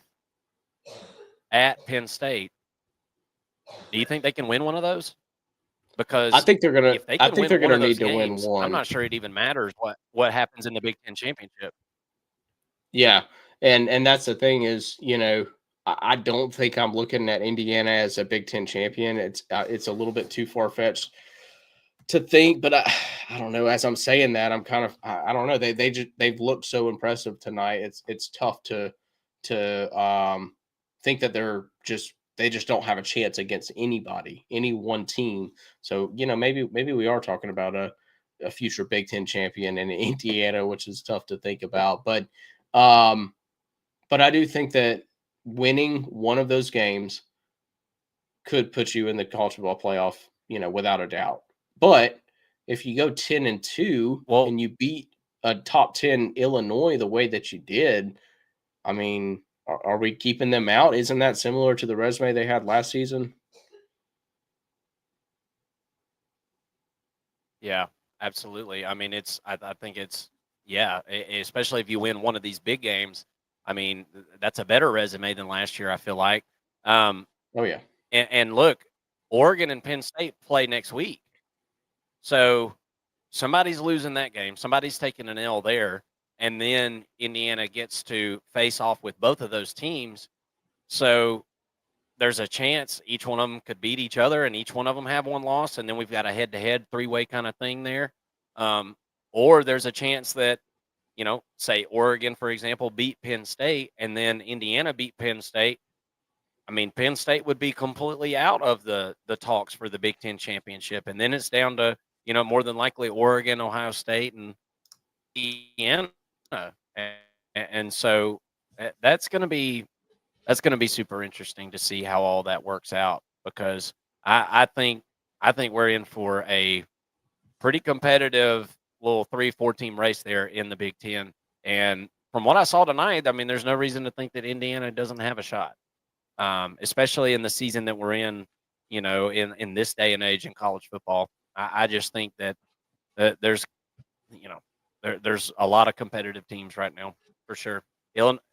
at Penn State. Do you think they can win one of those? I Because think they're gonna. if they I can think win they're one gonna of those need to win games, I'm one. not sure it even matters what happens in the Big Ten championship. Yeah, and that's the thing is, I don't think I'm looking at Indiana as a Big Ten champion. It's a little bit too far fetched to think, but I don't know. As I'm saying that, I'm kind of I don't know. They've looked so impressive tonight. It's tough to think that they just don't have a chance against anybody, any one team. So maybe we are talking about a future Big Ten champion in Indiana, which is tough to think about. Um, but I do think that winning one of those games could put you in the college football playoff, without a doubt. But if you go 10-2 Well, and you beat a top 10 Illinois the way that you did, I mean, are we keeping them out? Isn't that similar to the resume they had last season? yeah, absolutely. I mean, I think it's yeah, especially if you win one of these big games. I mean, that's a better resume than last year, I feel like. Um, Oh yeah. and look, Oregon and Penn State play next week. So somebody's losing that game. Somebody's taking an L there. And then Indiana gets to face off with both of those teams. So there's a chance each one of them could beat each other and each one of them have one loss. And then we've got a head to head 3-way kind of thing there. Um, or there's a chance that, say Oregon, for example, beat Penn State and then Indiana beat Penn State. I mean, Penn State would be completely out of the talks for the Big Ten championship, and then it's down to more than likely Oregon, Ohio State, and Indiana, and so that's going to be super interesting to see how all that works out because I think we're in for a pretty competitive little 3-4 team race there in the Big Ten, and from what I saw tonight, I mean, there's no reason to think that Indiana doesn't have a shot. Especially in the season that we're in, in this day and age in college football. I just think that there's, you know, there's a lot of competitive teams right now for sure.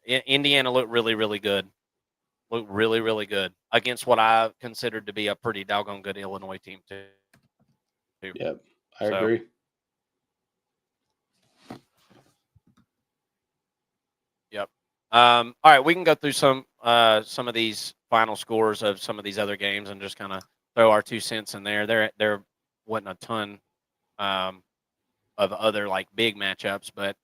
Indiana looked really, really good. Looked really, really good against what I considered to be a pretty doggone good Illinois team too. Yep. I So, agree. yep. All right, we can go through some of these final scores of some of these other games and just kind of throw our 2 cents in there. There wasn't a ton um, of other like big matchups, but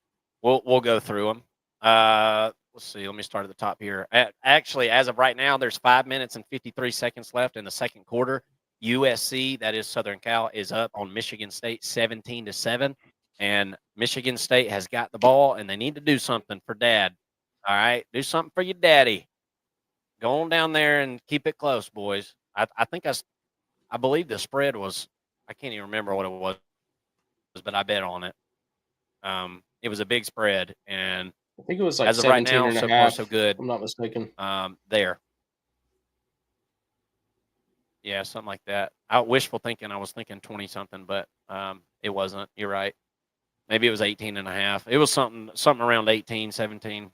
we'll go through them. Let's see. Let me start at the top here. Actually, as of right now, there's 5 minutes and 53 seconds left in the second quarter. USC, that is Southern Cal, is up on Michigan State 17-7, and Michigan State has got the ball, and they need to do something for Dad. All right, do something for your daddy. Go on down there and keep it close, boys. I think I believe the spread was, I can't even remember what it was, but I bet on it. It was a big spread, and I think it was like as of right 17 now, and a so far so half, if good. I'm not mistaken. There, yeah, something like that. Wishful thinking. I was thinking 20 something, but it wasn't. You're right. Maybe it was 18 and a half. It was something around 18, 17.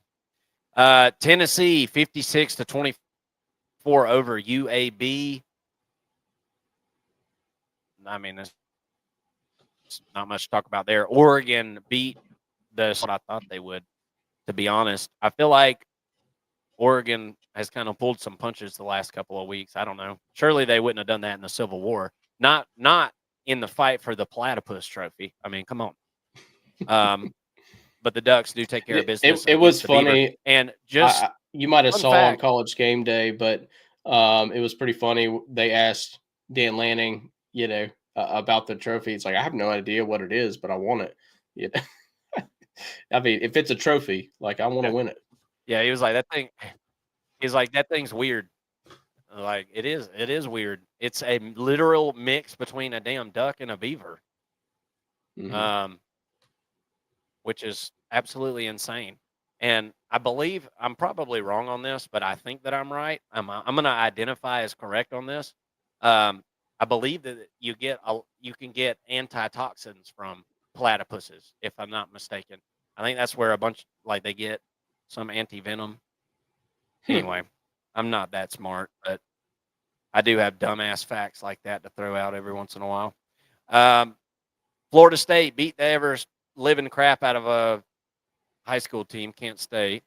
Tennessee 56-24 over UAB. I mean, there's not much to talk about there. Oregon beat what I thought they would. To be honest, I feel like Oregon has kind of pulled some punches the last couple of weeks. I don't know. Surely they wouldn't have done that in the Civil War. Not in the fight for the Platypus Trophy. I mean, come on. But the Ducks do take care of business It was against the Beavers. funny. And just You might have fun saw on fact, College Game Day, but it was pretty funny. They asked Dan Lanning, about the trophy. It's like I have no idea what it is, but I want it. You know? I mean, if it's a trophy, like I want to win it. yeah, he was like that thing. He's like that thing's weird. Like it is weird. It's a literal mix between a damn duck and a beaver. Hmm. Um, which is absolutely insane. And I believe I'm probably wrong on this, but I think that I'm right. I'm going to identify as correct on this. I believe that you can get antitoxins from platypuses, if I'm not mistaken. I think that's where a bunch like they get some anti venom. Hmm. Anyway, I'm not that smart, but I do have dumbass facts like that to throw out every once in a while. Um, Florida State beat the ever living crap out of a high school team, Kent State.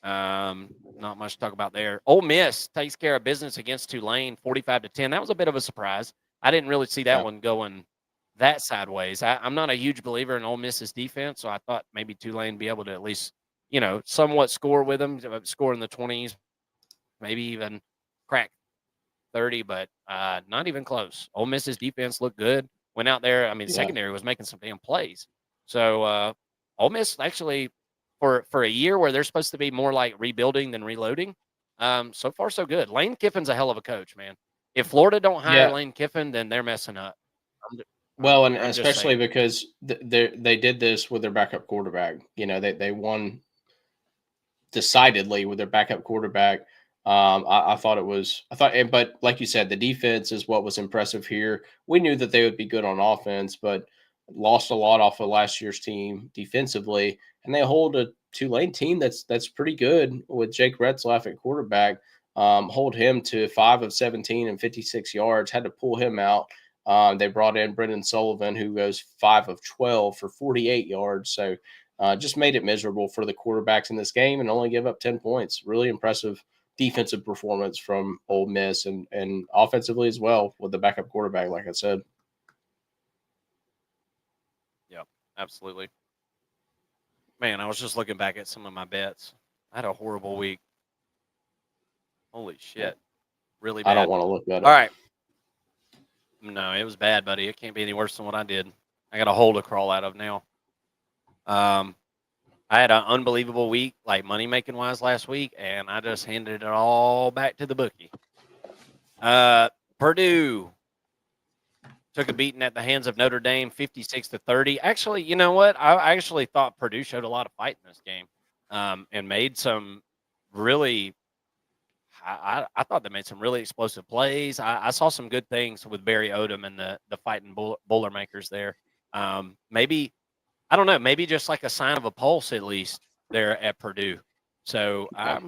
Not much to talk about there. Ole Miss takes care of business against Tulane, 45-10. That was a bit of a surprise. I didn't really see that Yeah. one going that sideways. I'm not a huge believer in Ole Miss's defense, so I thought maybe Tulane be able to at least, somewhat score with them, score in the 20s, maybe even crack 30, but not even close. Ole Miss's defense looked good. Went out there. I mean, Yeah. secondary was making some damn plays. So Ole Miss actually, for a year where they're supposed to be more like rebuilding than reloading, so far so good. Lane Kiffin's a hell of a coach, man. If Florida don't hire Yeah. Lane Kiffin, then they're messing up. Well, and I'm just especially saying. because they did this with their backup quarterback. They won decidedly with their backup quarterback. I thought it was, but like you said, the defense is what was impressive here. We knew that they would be good on offense, but lost a lot off of last year's team defensively. and they hold a Tulane team that's pretty good with Jake Retzlaff at quarterback. Hold him to 5 of 17 and 56 yards. Had to pull him out. They brought in Brendan Sullivan, who goes 5 of 12 for 48 yards. So just made it miserable for the quarterbacks in this game and only give up 10 points. Really impressive defensive performance from Ole Miss and offensively as well with the backup quarterback, like I said. Yeah, absolutely. Man, I was just looking back at some of my bets. I had a horrible week. Holy shit. Really I don't bad. want to look at All it. right. No, it was bad, buddy. It can't be any worse than what I did. I got a hole to crawl out of now. I had an unbelievable week, like money making wise last week, and I just handed it all back to the bookie. Purdue took a beating at the hands of Notre Dame, 56-30. Actually, you know what? I actually thought Purdue showed a lot of fight in this game, and made some really. I thought they made some really explosive plays. I saw some good things with Barry Odom and the fighting Boilermakers there. Maybe I don't know. Maybe just like a sign of a pulse, at least there at Purdue. So Yeah.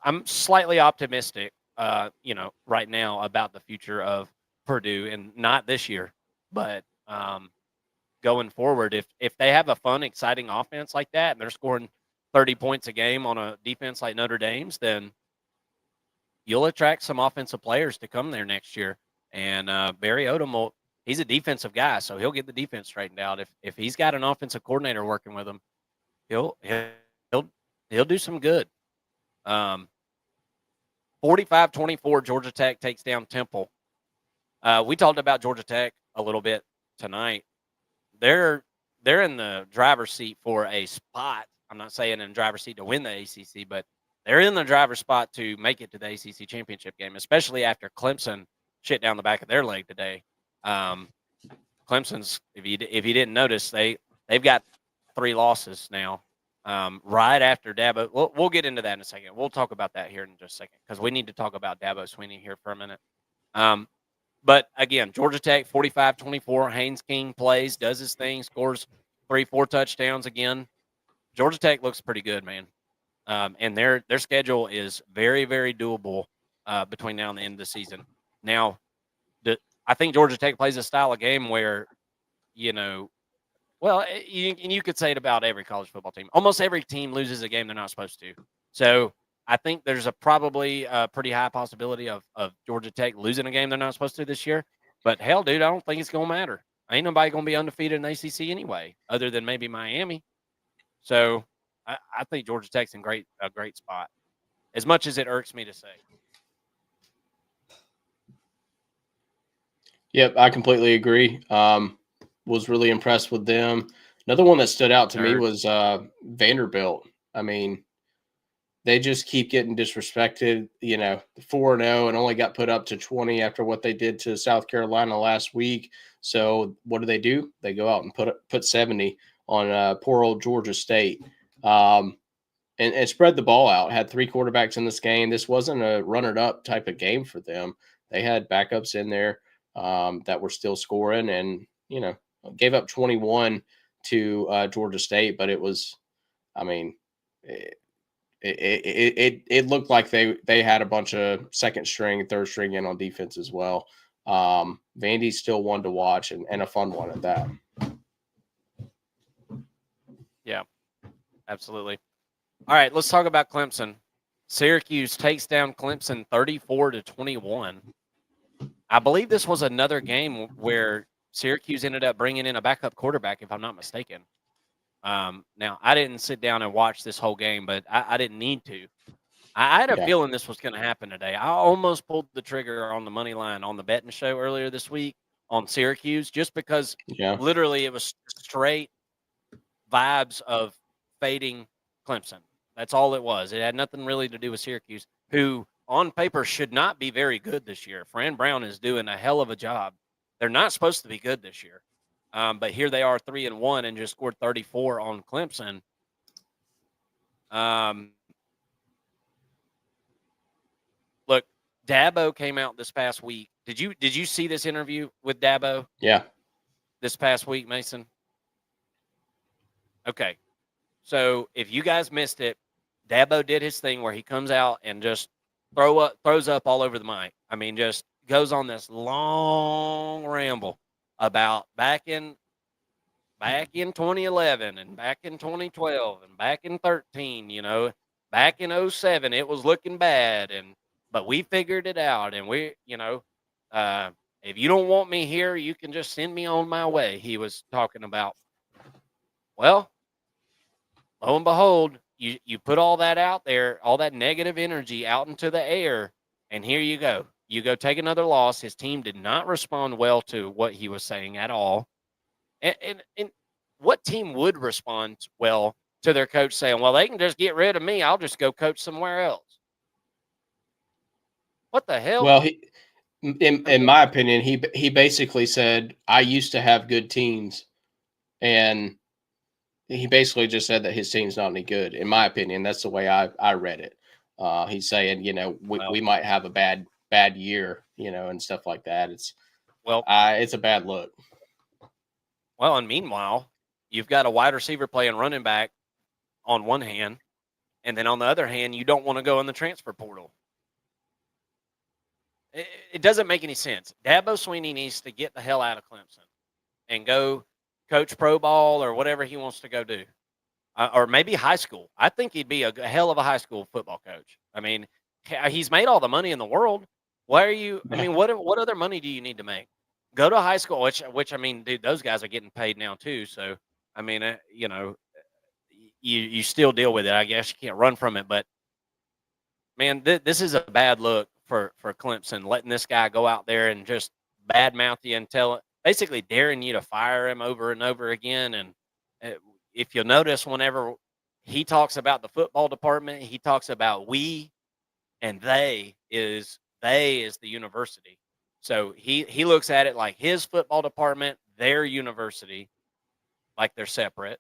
I'm slightly optimistic, right now about the future of Purdue, and not this year, but going forward. If they have a fun, exciting offense like that, and they're scoring 30 points a game on a defense like Notre Dame's, then you'll attract some offensive players to come there next year. And Barry Odom he's a defensive guy, so he'll get the defense straightened out. If he's got an offensive coordinator working with him, he'll he'll do some good. 45-24, Georgia Tech takes down Temple. We talked about Georgia Tech a little bit tonight. They're in the driver's seat for a spot. I'm not saying in the driver's seat to win the ACC, but they're in the driver's spot to make it to the ACC championship game, especially after Clemson shit down the back of their leg today. Clemson's, if you didn't notice, they've got 3 losses now. Right after Dabo, we'll get into that in a second. We'll talk about that here in just a second because we need to talk about Dabo Swinney here for a minute. But again, Georgia Tech 45-24. Haynes King plays, does his thing, scores 3-4 touchdowns again. Georgia Tech looks pretty good, man. And their schedule is very, very doable between now and the end of the season. Now, I think Georgia Tech plays a style of game where, well, you could say it about every college football team. Almost every team loses a game they're not supposed to. So I think there's probably a pretty high possibility of Georgia Tech losing a game they're not supposed to this year. But hell, dude, I don't think it's going to matter. Ain't nobody going to be undefeated in the ACC anyway, other than maybe Miami. So I think Georgia Tech's in a great spot, as much as it irks me to say. Yep, I completely agree. Was really impressed with them. Another one that stood out to me was Vanderbilt. I mean, they just keep getting disrespected. 4-0 and only got put up to 20 after what they did to South Carolina last week. So what do? They go out and put 70 on poor old Georgia State. And spread the ball out. Had 3 quarterbacks in this game. This wasn't a run-it-up type of game for them. They had backups in there that were still scoring, and gave up 21 to Georgia State. But it was, I mean, it looked like they had a bunch of second string, third string in on defense as well. Vandy's still one to watch and a fun one at that. Yeah, absolutely. All right, let's talk about Clemson. Syracuse takes down Clemson 34-21. I believe this was another game where Syracuse ended up bringing in a backup quarterback, if I'm not mistaken. Now, I didn't sit down and watch this whole game, but I didn't need to. I had a feeling this was going to happen today. I almost pulled the trigger on the money line on the betting show earlier this week on Syracuse, just because literally it was straight vibes of fading Clemson. That's all it was. It had nothing really to do with Syracuse, who on paper should not be very good this year. Fran Brown is doing a hell of a job. They're not supposed to be good this year. But here they are 3-1 and just scored 34 on Clemson. Look, Dabo came out this past week. Did you see this interview with Dabo? Yeah. This past week, Mason? Okay. So if you guys missed it, Dabo did his thing where he comes out and just throws up all over the mic. I mean, just goes on this long ramble about back in 2011 and back in 2012 and back in 13, back in '07 it was looking bad, but we figured it out, and uh, if you don't want me here, you can just send me on my way. He was talking about. Well, lo and behold, you put all that out there, all that negative energy out into the air, and here you go. You go take another loss. His team did not respond well to what he was saying at all. And what team would respond well to their coach saying, "Well, they can just get rid of me. I'll just go coach somewhere else." What the hell? Well, I in mean, my opinion, he basically said, "I used to have good teams," and he basically just said that his team's not any good. In my opinion, that's the way I read it. He's saying, well, we might have a bad year, and stuff like that. well, It's a bad look. well. And meanwhile, you've got a wide receiver playing running back on one hand, and then on the other hand, you don't want to go in the transfer portal. It doesn't make any sense. Dabo Swinney needs to get the hell out of Clemson and go coach pro ball or whatever he wants to go do, or maybe high school. I think he'd be a hell of a high school football coach. I mean, he's made all the money in the world. Why are you? I Yeah. mean, what other money do you need to make? Go to high school, which I mean, dude, those guys are getting paid now too. So I mean, you still deal with it. I guess you can't run from it, but man, this is a bad look for Clemson, letting this guy go out there and just badmouth you and basically daring you to fire him over and over again. And if you'll notice, whenever he talks about the football department, he talks about we, and they is the university. So he looks at it like his football department, their university, like they're separate.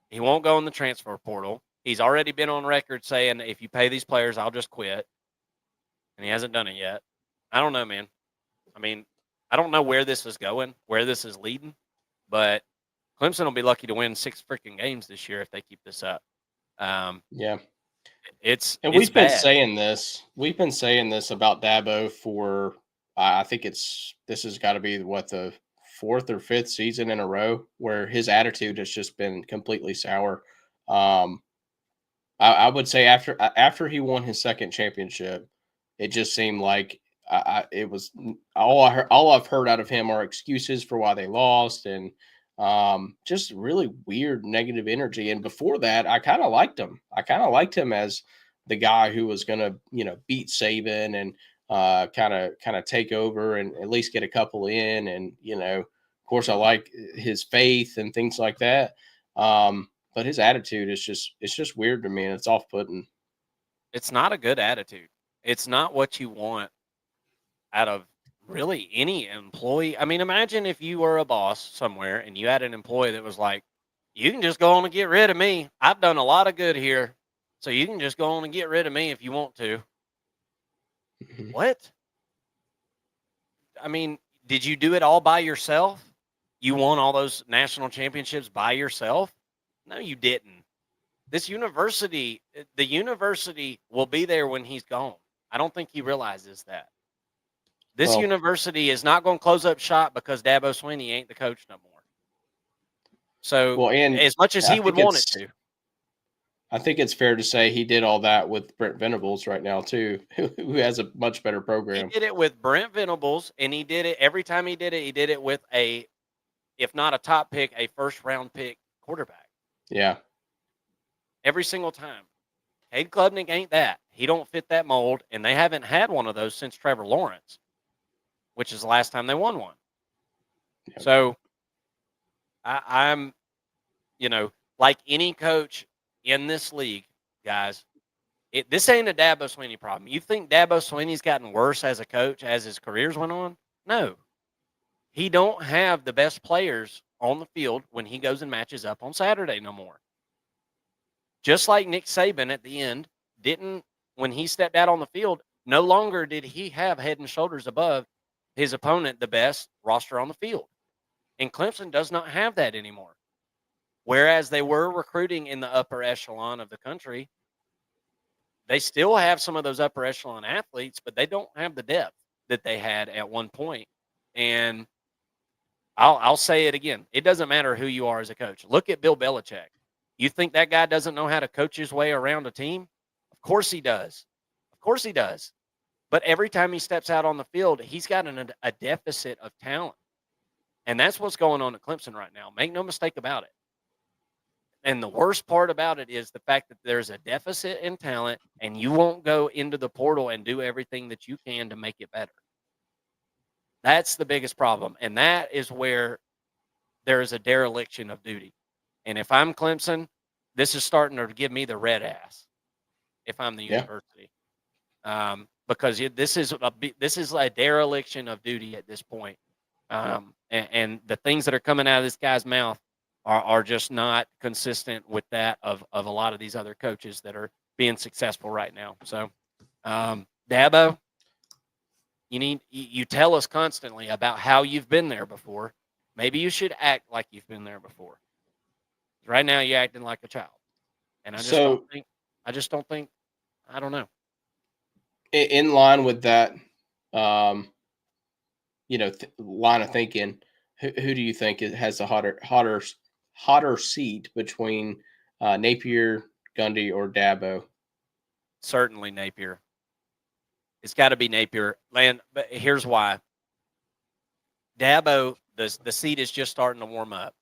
He won't go in the transfer portal. He's already been on record saying, if you pay these players, I'll just quit. And he hasn't done it yet. I don't know, man. I mean, I don't know where this is going, where this is leading, but Clemson will be lucky to win 6 freaking games this year if they keep this up. Yeah. And It's we've been bad. saying this. We've been saying this about Dabo for I think this has got to be what, the fourth or fifth season in a row where his attitude has just been completely sour. Um, I would say after he won his second championship, it just seemed like it was all I've heard out of him are excuses for why they lost, and just really weird negative energy. And before that, I kind of liked him. I kind of liked him as the guy who was going to beat Saban and kind of take over and at least get a couple in. And of course, I like his faith and things like that. But his attitude is just weird to me, and it's off putting. It's not a good attitude. It's not what you want out of really any employee. I mean, imagine if you were a boss somewhere and you had an employee that was like, you can just go on and get rid of me. I've done a lot of good here. So you can just go on and get rid of me if you want to. Mhm. What? I mean, did you do it all by yourself? You won all those national championships by yourself? No, you didn't. The university will be there when he's gone. I don't think he realizes that. This Well, university is not going to close up shop because Dabo Swinney ain't the coach no more. So, and as much as I he would think want it it's to, I think it's fair to say he did all that with Brent Venables right now too, who has a much better he program. did it with Brent Venables, and he did it every time he did it with if not a top pick, a first round pick quarterback. Yeah. Every single time. Cade Klubnik ain't that. He don't fit that mold, and they haven't had one of those since Trevor Lawrence, which is the last time they won one. Yep. So I'm, like any coach in this league, guys, this ain't a Dabo Swinney problem. You think Dabo Swinney's gotten worse as a coach as his careers went on? No. He don't have the best players on the field when he goes and matches up on Saturday no more. Just like Nick Saban at the end didn't, when he stepped out on the field, no longer did he have head and shoulders above his opponent the best roster on the field. And Clemson does not have that anymore. Whereas they were recruiting in the upper echelon of the country, they still have some of those upper echelon athletes, but they don't have the depth that they had at one point. And I'll say it again. It doesn't matter who you are as a coach. Look at Bill Belichick. You think that guy doesn't know how to coach his way around a team? Of course he does. Of course he does. But every time he steps out on the field, he's got a deficit of talent. And that's what's going on at Clemson right now. Make no mistake about it. And the worst part about it is the fact that there's a deficit in talent and you won't go into the portal and do everything that you can to make it better. That's the biggest problem. And that is where there is a dereliction of duty. And if I'm Clemson, this is starting to give me the red ass if I'm the university. Because this is a dereliction of duty at this point. And the things that are coming out of this guy's mouth are just not consistent with that of a lot of these other coaches that are being successful right now. So, Dabo, you tell us constantly about how you've been there before. Maybe you should act like you've been there before. Right now, you're acting like a child, and I just don't think. I don't know. In line with that, line of thinking, who do you think has a hotter seat between Napier, Gundy, or Dabo? Certainly Napier. It's got to be Napier. But here's why. Dabo, the seat is just starting to warm up.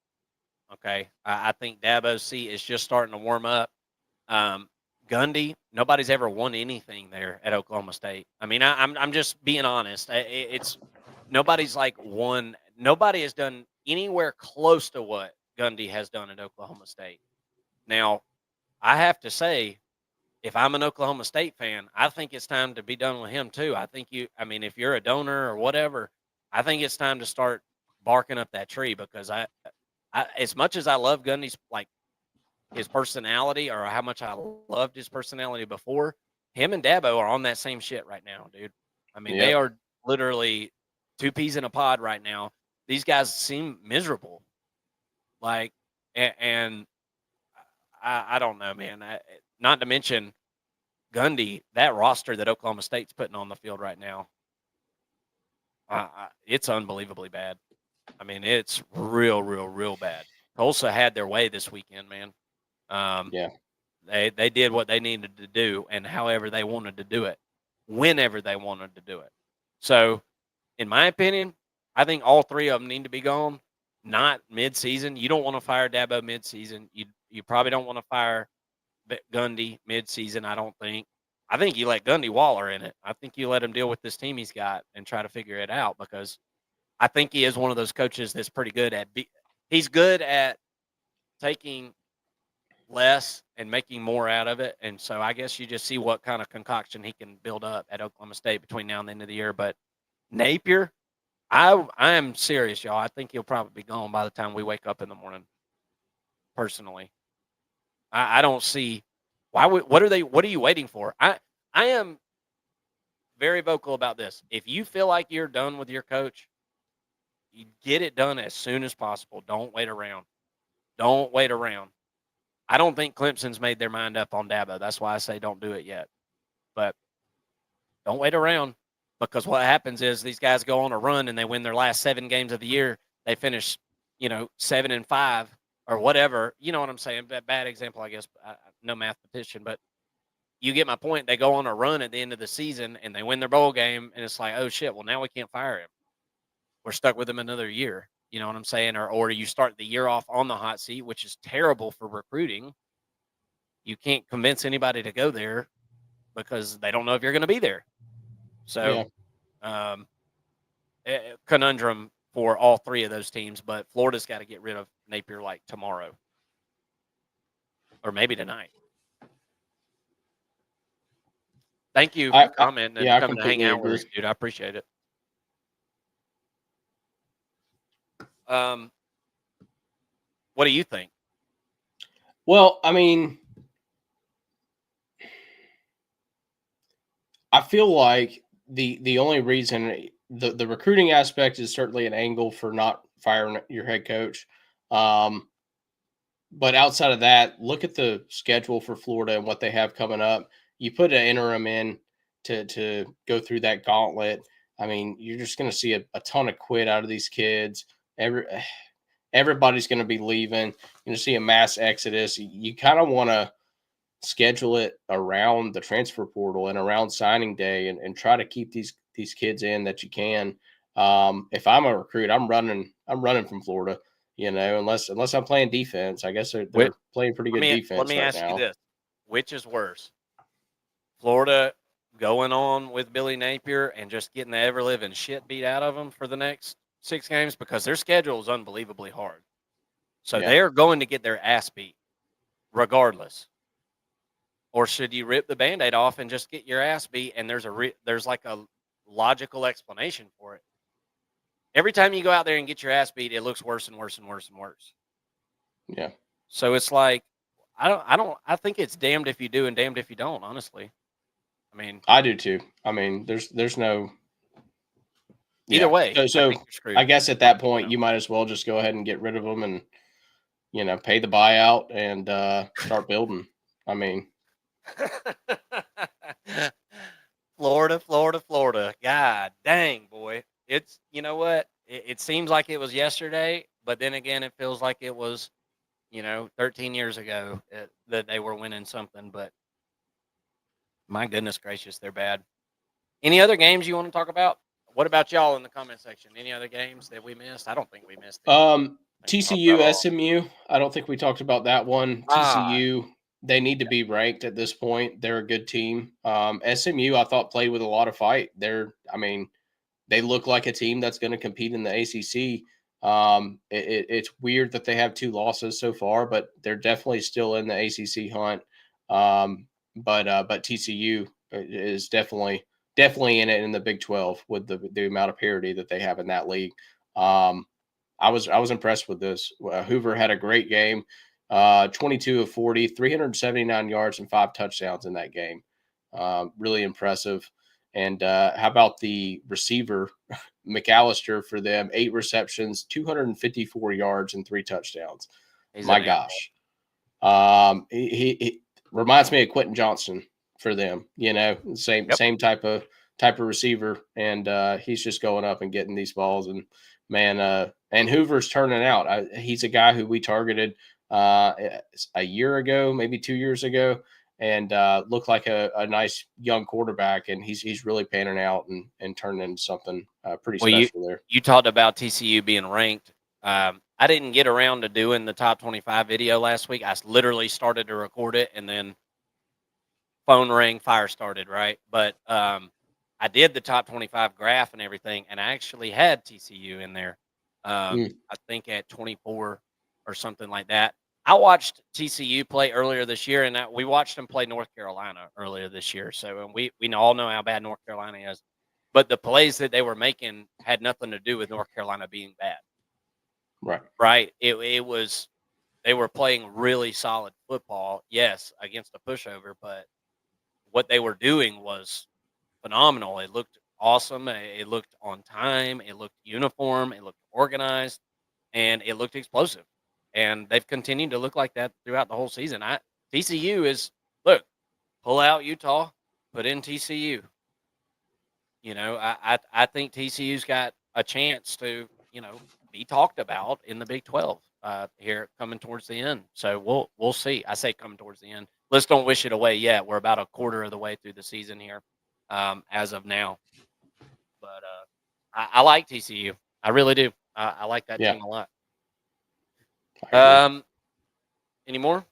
Okay, I think Dabo's seat is just starting to warm up. Gundy, nobody's ever won anything there at Oklahoma State. I mean, I'm just being honest. It's nobody's like won. Nobody has done anywhere close to what Gundy has done at Oklahoma State. Now, I have to say, if I'm an Oklahoma State fan, I think it's time to be done with him too. If you're a donor or whatever, I think it's time to start barking up that tree because I as much as I love Gundy's his personality or how much I loved his personality before, him and Dabo are on that same shit right now, dude. I mean, They are literally two peas in a pod right now. These guys seem miserable. And I don't know, man. Not to mention Gundy, that roster that Oklahoma State's putting on the field right now, it's unbelievably bad. I mean, it's real bad. Tulsa had their way this weekend, man. They did what they needed to do and however they wanted to do it, whenever they wanted to do it. So, in my opinion, I think all three of them need to be gone, not mid-season. You don't want to fire Dabo mid-season. You probably don't want to fire Gundy mid-season, I don't think. I think you let Gundy Waller in it. I think you let him deal with this team he's got and try to figure it out because I think he is one of those coaches that's pretty good at he's good at taking less and making more out of it. And so I guess you just see what kind of concoction he can build up at Oklahoma State between now and the end of the year. But Napier, I am serious, y'all. I think he'll probably be gone by the time we wake up in the morning. Personally, I don't see why. What are you waiting for? I am very vocal about this. If you feel like you're done with your coach, you get it done as soon as possible. Don't wait around. Don't wait around. I don't think Clemson's made their mind up on Dabo. That's why I say don't do it yet. But don't wait around because what happens is these guys go on a run and they win their last 7 games of the year. They finish, 7-5 or whatever. You know what I'm saying? Bad example, I guess. No mathematician, but you get my point. They go on a run at the end of the season and they win their bowl game, and it's like, oh shit, well now we can't fire him. We're stuck with him another year. You know what I'm saying? Or you start the year off on the hot seat, which is terrible for recruiting. You can't convince anybody to go there because they don't know if you're going to be there. So, conundrum for all three of those teams. But Florida's got to get rid of Napier like tomorrow or maybe tonight. Thank you for commenting and coming to hang out with us, dude. I appreciate it. What do you think? Well, I mean, I feel like the only reason the recruiting aspect is certainly an angle for not firing your head coach. But outside of that, look at the schedule for Florida and what they have coming up. You put an interim in to go through that gauntlet. I mean, you're just going to see a ton of quit out of these kids. Everybody's going to be leaving. You're going to see a mass exodus. You kind of want to schedule it around the transfer portal and around signing day, and try to keep these kids in that you can. If I'm a recruit, I'm running from Florida. Unless I'm playing defense. I guess they're playing pretty good Let defense me right ask you now. this: which is worse, Florida going on with Billy Napier and just getting the ever living shit beat out of them for the next 6 games, because their schedule is unbelievably hard. So Yeah. they're going to get their ass beat regardless. Or should you rip the Band-Aid off and just get your ass beat? And there's like a logical explanation for it. Every time you go out there and get your ass beat, it looks worse and worse and worse and worse. Yeah. So it's like, I think it's damned if you do and damned if you don't, honestly. I mean, I do too. I mean, there's no. either Yeah. way, I So think you're screwed. I guess at that point you might as well just go ahead and get rid of them and pay the buyout and start building. I mean, Florida, Florida, Florida. God dang, boy. It's, you know what? It seems like it was yesterday, but then again, it feels like it was, 13 years ago that they were winning something. But my goodness gracious, they're bad. Any other games you want to talk about? What about y'all in the comment section? Any other games that we missed? I don't think we missed any. I think we talked about TCU, all. SMU. I don't think we talked about that one. Ah, TCU, they need to be ranked at this point. They're a good team. SMU, I thought played with a lot of fight. I mean, they look like a team that's going to compete in the ACC. It's weird that they have 2 losses so far, but they're definitely still in the ACC hunt. But TCU is definitely in it in the Big 12 with the amount of parity that they have in that league. Um, I was impressed with this. Hoover had a great game. 22 of 40, 379 yards and 5 touchdowns in that game. Really impressive. And how about the receiver, McAllister, for them? 8 receptions, 254 yards, and 3 touchdowns. he's My an animal. gosh. He reminds me of Quentin Johnson for them. Same Yep. same type of receiver, and he's just going up and getting these balls. And man, and Hoover's turning out. He's a guy who we targeted a year ago, maybe 2 years ago, and looked like a nice young quarterback. And he's really panning out and turning into something pretty Well, you special there. you talked about TCU being ranked. I didn't get around to doing the top 25 video last week. I literally started to record it, and then phone rang, fire started, right? But I did the top 25 graph and everything, and I actually had TCU in there. Mm, I think at 24 or something like that. I watched TCU play earlier this year, and we watched them play North Carolina earlier this year. So, and we all know how bad North Carolina is. But the plays that they were making had nothing to do with North Carolina being bad, right. right? It was, they were playing really solid football, yes, against a pushover, but what they were doing was phenomenal. It looked awesome. It looked on time. It looked uniform. It looked organized, and it looked explosive. And they've continued to look like that throughout the whole season. TCU is, look, pull out Utah, put in TCU. I think TCU's got a chance to be talked about in the Big 12 here coming towards the end. So we'll see. I say coming towards the end. Let's don't wish it away yet. We're about a quarter of the way through the season here as of now. But I like TCU. I really do. I like that Yeah, team a lot. I agree. Any more?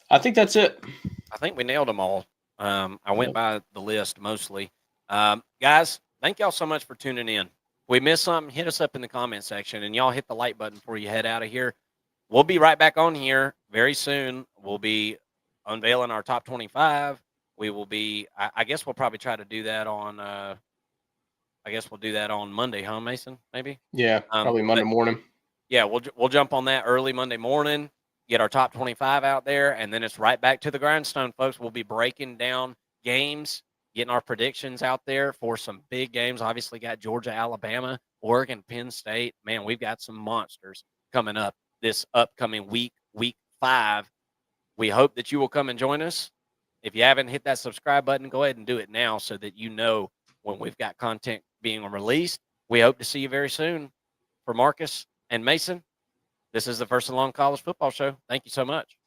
I think that's it. I think we nailed them all. I went Yep. by the list mostly. Guys, thank y'all so much for tuning in. If we missed something, hit us up in the comment section, and y'all hit the like button before you head out of here. We'll be right back on here very soon. We'll be unveiling our top 25. We will be, I guess we'll probably try to do that on, I guess we'll do that on Monday, huh, Mason? Maybe. Yeah, probably Monday But morning. yeah, we'll jump on that early Monday morning, get our top 25 out there, and then it's right back to the grindstone, folks. We'll be breaking down games, getting our predictions out there for some big games. Obviously, got Georgia, Alabama, Oregon, Penn State. Man, we've got some monsters coming up this upcoming week week 5. We hope that you will come and join us. If you haven't hit that subscribe button, go ahead and do it now so that you know when we've got content being released. We hope to see you very soon. For Marcus and Mason, this is the First and Long College Football Show. Thank you so much.